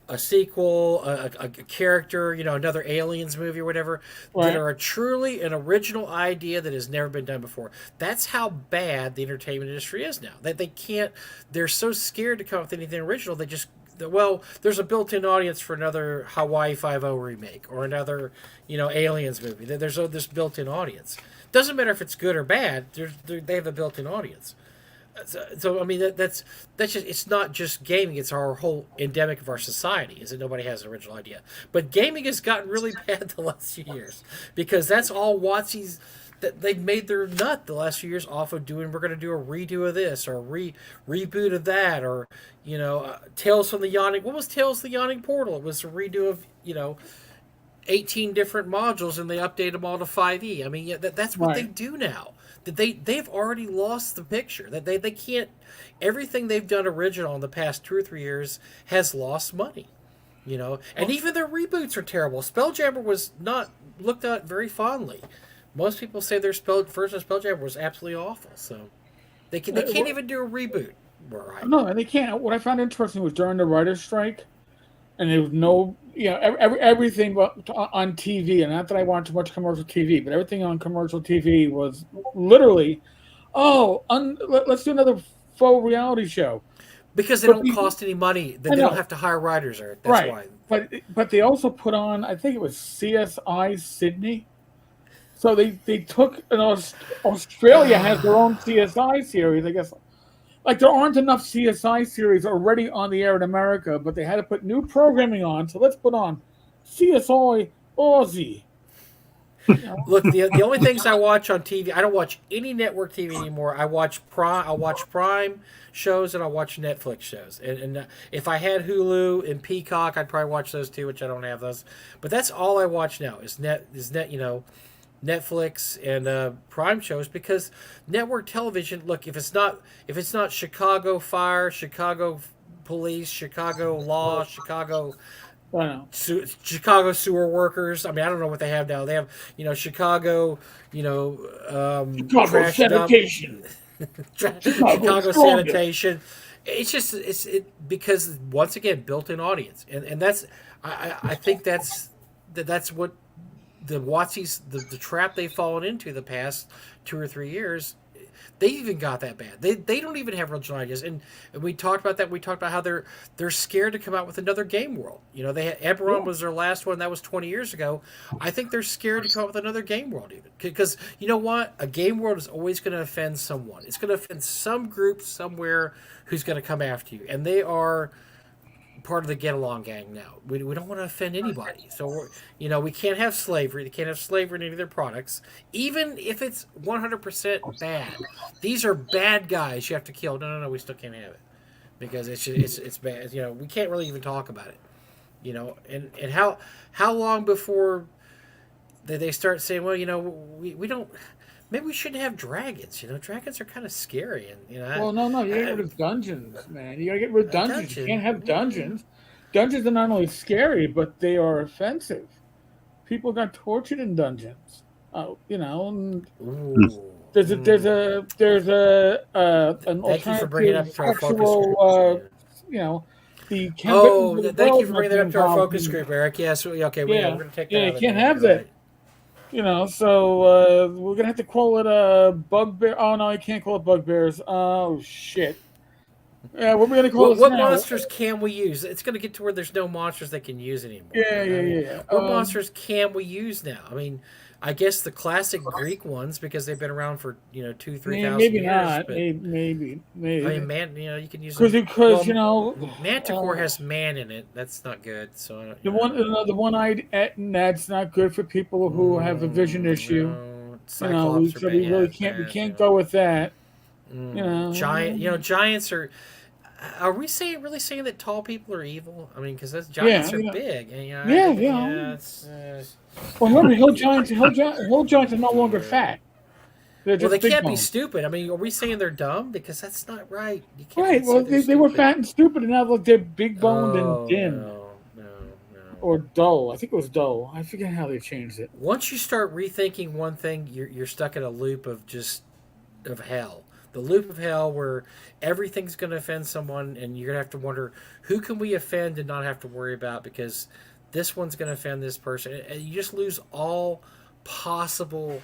a sequel, a character, another Aliens movie or whatever, that are truly an original idea that has never been done before. That's how bad the entertainment industry is now. That they're so scared to come up with anything original, they just, there's a built-in audience for another Hawaii Five-0 remake or another, Aliens movie. There's this built-in audience. Doesn't matter if it's good or bad. They have a built-in audience. So I mean, that's just, it's not just gaming. It's our whole endemic of our society is that nobody has an original idea. But gaming has gotten really bad the last few years because that's all WotC's. That they've made their nut the last few years off of doing. We're going to do a redo of this or a reboot of that, or Tales from the Yawning. What was Tales from the Yawning Portal? It was a redo of 18 different modules, and they update them all to 5e. I mean, that's what they do now. That they've already lost the picture. That they can't. Everything they've done original in the past 2 or 3 years has lost money. And even their reboots are terrible. Spelljammer was not looked at very fondly. Most people say their version of Spelljammer was absolutely awful. So they can't even do a reboot. Right. No, and they can't. What I found interesting was during the writer's strike, and there was no, everything on TV. And not that I watch much commercial TV, but everything on commercial TV was literally, let's do another faux reality show. Because they don't cost any money. They don't have to hire writers, Eric. That's why. But they also put on, I think it was CSI Sydney. So they took, Australia has their own CSI series, I guess. like there aren't enough CSI series already on the air in America, but they had to put new programming on. So let's put on CSI Aussie. You know? Look, the only things I watch on TV, I don't watch any network TV anymore. I watch Prime. I watch Prime shows and I watch Netflix shows. And if I had Hulu and Peacock, I'd probably watch those too, which I don't have those. But that's all I watch now is Netflix and Prime shows, because network television. Look, if it's not Chicago Fire, Chicago Police, Chicago Law, I know. Chicago sewer workers. I mean, I don't know what they have now. They have, Chicago, Chicago trash dump, sanitation. Chicago Stronger. sanitation. It's just because once again built-in audience, and that's I think that's what the Watsies, the trap they've fallen into the past 2 or 3 years. They even got that bad. They don't even have original ideas. And we talked about that. We talked about how they're scared to come out with another game world. They had Eberron was their last one. That was 20 years ago. I think they're scared to come out with another game world even. Because you know what? A game world is always going to offend someone. It's going to offend some group somewhere who's going to come after you. And they are part of the get along gang now. We don't want to offend anybody. So we can't have slavery. They can't have slavery in any of their products, even if it's 100% bad. These are bad guys you have to kill. No, we still can't have it because it's bad. We can't really even talk about it. And how long before they start saying, well, we don't. Maybe we shouldn't have dragons. Dragons are kind of scary, and Well, no, you gotta get rid of dungeons, man. You gotta get rid of dungeons. You can't have dungeons. Dungeons are not only scary, but they are offensive. People got tortured in dungeons. And Ooh. there's a an Thank you for bringing it up alternative to our focus sexual, group. The Thank you for bringing that up to our focus group, Eric. Yes, okay, we're going to take that. You can't have that. So we're gonna have to call it a bugbear. Oh no, you can't call it bugbears. Oh shit. Yeah, what are we gonna call it? What monsters can we use? It's gonna get to where there's no monsters they can use anymore. Yeah. What monsters can we use now? I mean, I guess the classic Greek ones, because they've been around for 2,000-3,000 years. Maybe not. Maybe. I mean, you can use because Manticore has man in it. That's not good. So the one-eyed Etten, that's not good for people who have a vision issue. Cyclops so we really can't go with that. Giants are. Are we really saying that tall people are evil? I mean, because those giants are big. And, Well, remember, hill giants are no longer fat. They can't be stupid. I mean, are we saying they're dumb? Because that's not right. You can't right. Well, they were fat and stupid, and now they're big boned and dim. No. Or dull. I think it was dull. I forget how they changed it. Once you start rethinking one thing, you're stuck in a loop of hell. The loop of hell where everything's going to offend someone, and you're going to have to wonder, who can we offend and not have to worry about, because this one's going to offend this person. And you just lose all possible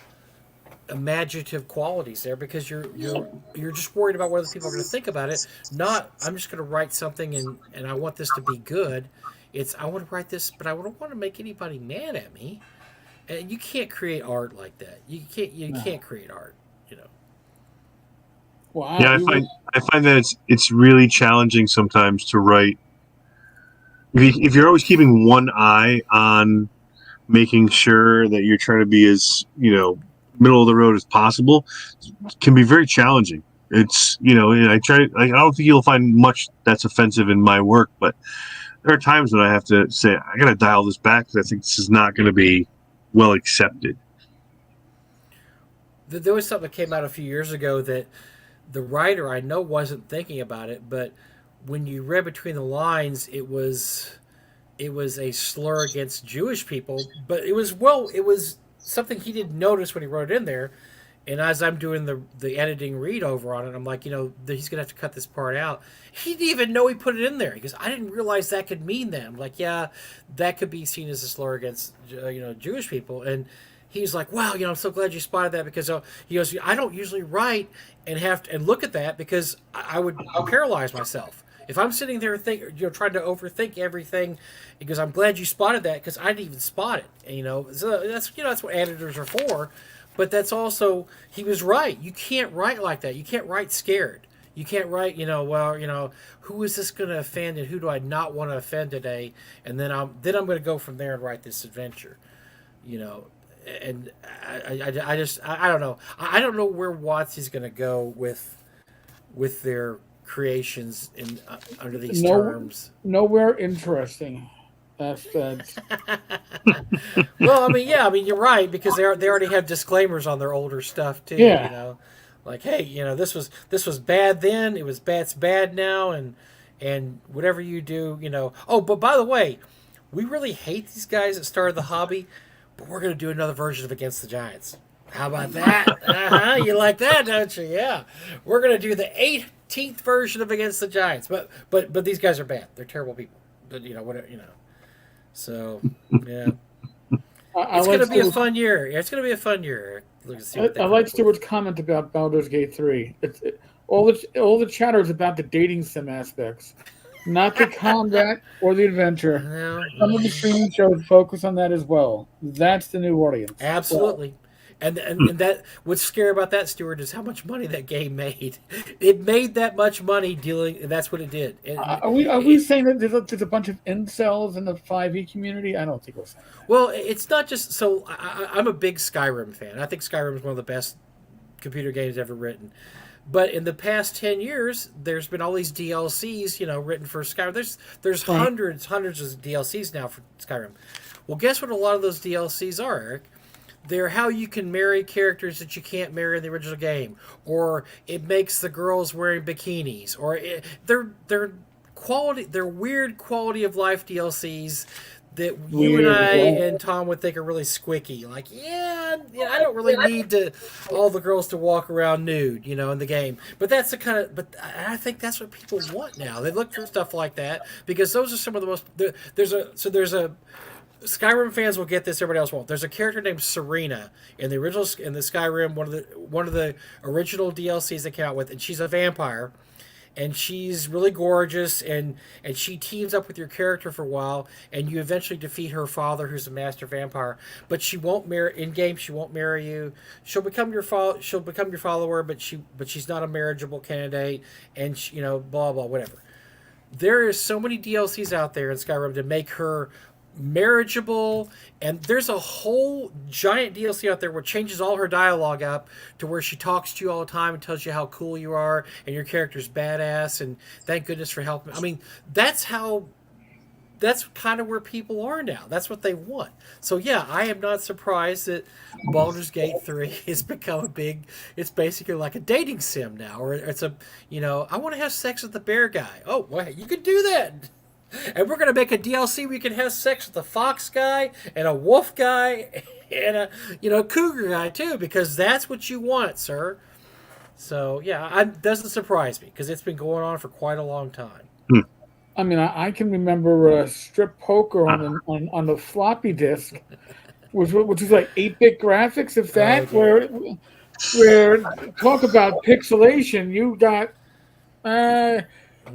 imaginative qualities there, because you're just worried about what other people are going to think about it. Not, I'm just going to write something and I want this to be good. It's, I want to write this, but I don't want to make anybody mad at me. And you can't create art like that. You can't create art. Wow. Yeah, I find that it's really challenging sometimes to write. If you're always keeping one eye on making sure that you're trying to be as middle of the road as possible, it can be very challenging. It's and I don't think you'll find much that's offensive in my work, but there are times when I have to say I got to dial this back because I think this is not going to be well accepted. There was something that came out a few years ago that the writer, I know, wasn't thinking about it, but when you read between the lines, it was a slur against Jewish people, but it was something he didn't notice when he wrote it in there. And as I'm doing the editing read over on it, I'm like, he's going to have to cut this part out. He didn't even know he put it in there. He goes, I didn't realize that could mean that. I'm like, yeah, that could be seen as a slur against, Jewish people. And he's like, wow, I'm so glad you spotted that, because he goes, I don't usually write and have to look at that, because I would paralyze myself. If I'm sitting there trying to overthink everything, because I'm glad you spotted that, because I didn't even spot it. And, so that's what editors are for. But that's also, he was right. You can't write like that. You can't write scared. You can't write, well, who is this going to offend and who do I not want to offend today, and then I'm going to go from there and write this adventure, and I don't know. I don't know where WotC's going to go with their creations in under these terms. Nowhere interesting. That's Well, you're right, because they already have disclaimers on their older stuff too. Yeah. Like, hey, this was bad then. It's bad now, and whatever you do, Oh, but by the way, we really hate these guys that started the hobby, but we're gonna do another version of Against the Giants. How about that? You like that, don't you? Yeah, we're gonna do the 18th version of Against the Giants. But these guys are bad. They're terrible people. But whatever. So yeah, it's gonna be a fun year. It's gonna be a fun year. I like Stuart's comment about Baldur's Gate 3. All the chatter is about the dating sim aspects, not the combat or the adventure. No. Some of the streaming shows focus on that as well. That's the new audience. Absolutely. And that what's scary about that, Stuart, is how much money that game made. It made that much money dealing. That's what it did. Are we saying that there's a bunch of incels in the 5e community? I don't think we're saying that. Well, it's not just. So I'm a big Skyrim fan. I think Skyrim is one of the best computer games ever written. But in the past 10 years, there's been all these DLCs, written for Skyrim. There's hundreds of DLCs now for Skyrim. Well, guess what a lot of those DLCs are, Eric? They're how you can marry characters that you can't marry in the original game, or it makes the girls wearing bikinis, or they're weird quality of life DLCs that you and I and Thom would think are really squicky. Like, I don't really need all the girls to walk around nude, in the game. But that's but I think that's what people want now. They look for stuff like that because those are some of the most. There's a Skyrim fans will get this. Everybody else won't. There's a character named Serena in the Skyrim, one of the original DLCs they came out with, and she's a vampire, and she's really gorgeous, and she teams up with your character for a while, and you eventually defeat her father, who's a master vampire. But she won't marry in game. She won't marry you. She'll become your follower, but she's not a marriageable candidate, and blah blah whatever. There is so many DLCs out there in Skyrim to make her marriageable, and there's a whole giant DLC out there where it changes all her dialogue up to where she talks to you all the time and tells you how cool you are and your character's badass and thank goodness for helping. That's kind of where people are now. That's what they want. So yeah, I am not surprised that Baldur's Gate 3 has become it's basically like a dating sim now, or it's I want to have sex with the bear guy. Oh, well, you can do that. And we're going to make a DLC where you can have sex with a fox guy and a wolf guy and a cougar guy too, because that's what you want, sir. So, yeah, it doesn't surprise me because it's been going on for quite a long time. I can remember strip poker on the floppy disk, which was like 8-bit graphics, if that, where talk about pixelation, you got...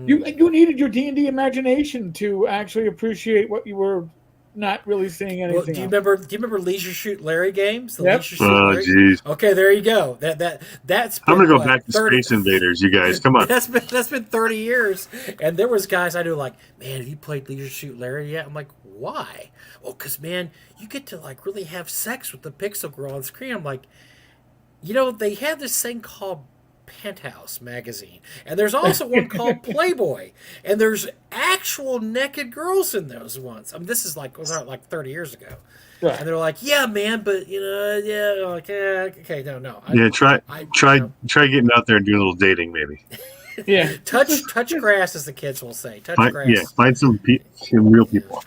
You needed your D&D imagination to actually appreciate what you were not really seeing anything. Well, do you remember Leisure Suit Larry games? Yep. Jeez. Okay, there you go. That's. I'm gonna go back to Space Invaders, you guys. Come on. That's been 30 years, and there was guys I knew like, man, have you played Leisure Suit Larry yet? I'm like, why? Well, because man, you get to like really have sex with the pixel girl on screen. I'm like, they have this thing called Penthouse magazine, and there's also one called Playboy, and there's actual naked girls in those ones. This is like 30 years ago, right. And they're like, yeah, man, but okay, no. Try getting out there and doing a little dating, maybe. Yeah, touch grass, as the kids will say. Touch grass. Yeah, find some real people.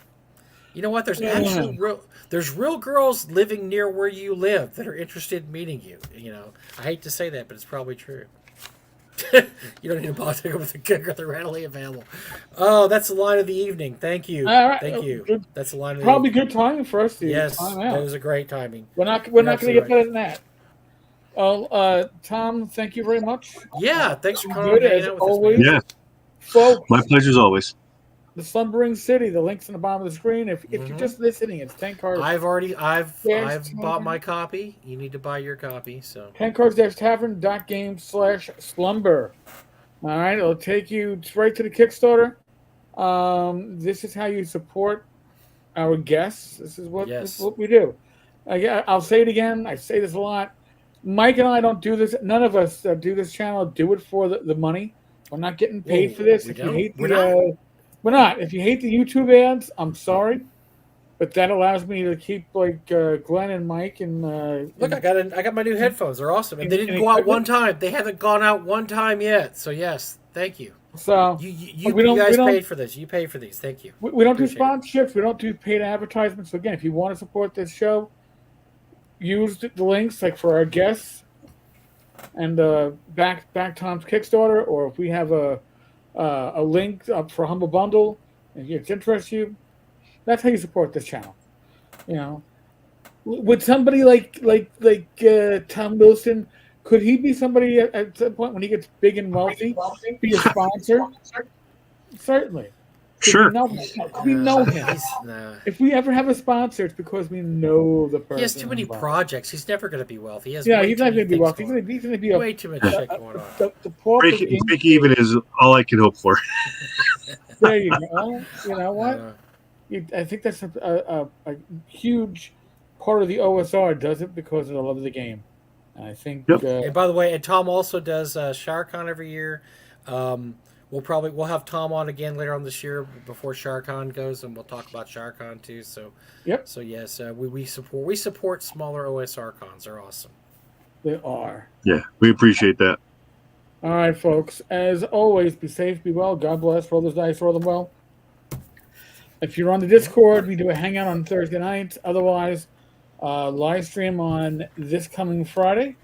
You know what? There's There's real girls living near where you live that are interested in meeting you. I hate to say that, but it's probably true. You don't need a politics with the kicker. They're readily available. Oh, that's the line of the evening. Thank you. All right. Thank you. Good. That's the line of the probably evening. Good timing for us to yes, time out. That was a great timing. We're not going to get better than that. Thom, thank you very much. Yeah, thanks for coming as out with always. us. Yeah, Folks, my pleasure as always. The Slumbering City. The link's in the bottom of the screen. If you're just listening, it's Tenkar. I've bought my copy. You need to buy your copy. So Tenkars-tavern.game/slumber. All right, it'll take you right to the Kickstarter. This is how you support our guests. This is Yes. what we do. I'll say it again. I say this a lot. Mike and I don't do this. None of us that do this channel do it for the money. We're not getting paid Whoa, for this. we If you don't. hate We're the, not. we're not. If you hate the YouTube ads, I'm sorry, but that allows me to keep like Glenn and Mike and Look, I got my new headphones. They're awesome, and they didn't and go out one equipment. time. They haven't gone out one time yet. So yes, thank you. So You guys paid for this. You paid for these. Thank you. we don't do Appreciate it. sponsorships. We don't do paid advertisements. So again, if you want to support this show, use the links like for our guests and back Tom's Kickstarter, or if we have a link up for Humble Bundle, if it interests you, that's how you support this channel. You know, would somebody like Tom Wilson, could he be somebody at some point when he gets big and wealthy, be a sponsor? Certainly. Sure. We know him. Nah. If we ever have a sponsor, it's because we know the person. He has too many involved. projects. He's never going to be wealthy. He has Yeah, way he's too not many going to be things wealthy. going He's going to be on. Way too much shit going on. The pauper Break even is all I can hope for. There you go. You know what? Uh, I think that's a huge part of the OSR does it because of the love of the game. And I think. Yep. and by the way, and Tom also does ShowerCon every year. We'll have Tom on again later on this year before ShowerCon goes, and we'll talk about ShowerCon too. So Yep. So yes, we support smaller OSR cons. They're awesome. They are. Yeah, we appreciate that. All right, folks. As always, be safe, be well. God bless. Roll those dice, roll them well. If you're on the Discord, we do a hangout on Thursday nights. Otherwise, live stream on this coming Friday.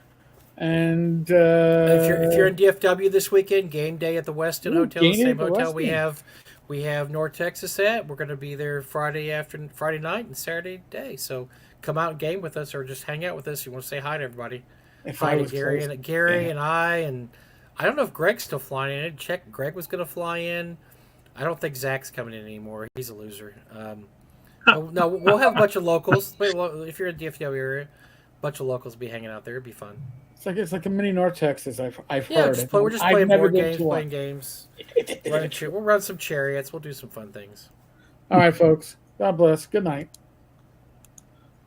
And If you're in DFW this weekend, game day at the Westin Hotel, the game day same at the hotel Westin. we have North Texas at. We're going to be there Friday night and Saturday day. So come out and game with us, or just hang out with us. You want to say hi to everybody. if Hi I to was Gary close- and Gary yeah. and I don't know if Greg's still flying in. I didn't check. Greg was going to fly in. I don't think Zach's coming in anymore. He's a loser. No, we'll have a bunch of locals. If you're in the DFW area, a bunch of locals will be hanging out there. It'd be fun. It's like a mini North Texas. I've Yeah, heard. we're just I've playing never board been games, to one. playing games. We'll run some chariots. We'll do some fun things. All right, folks. God bless. Good night.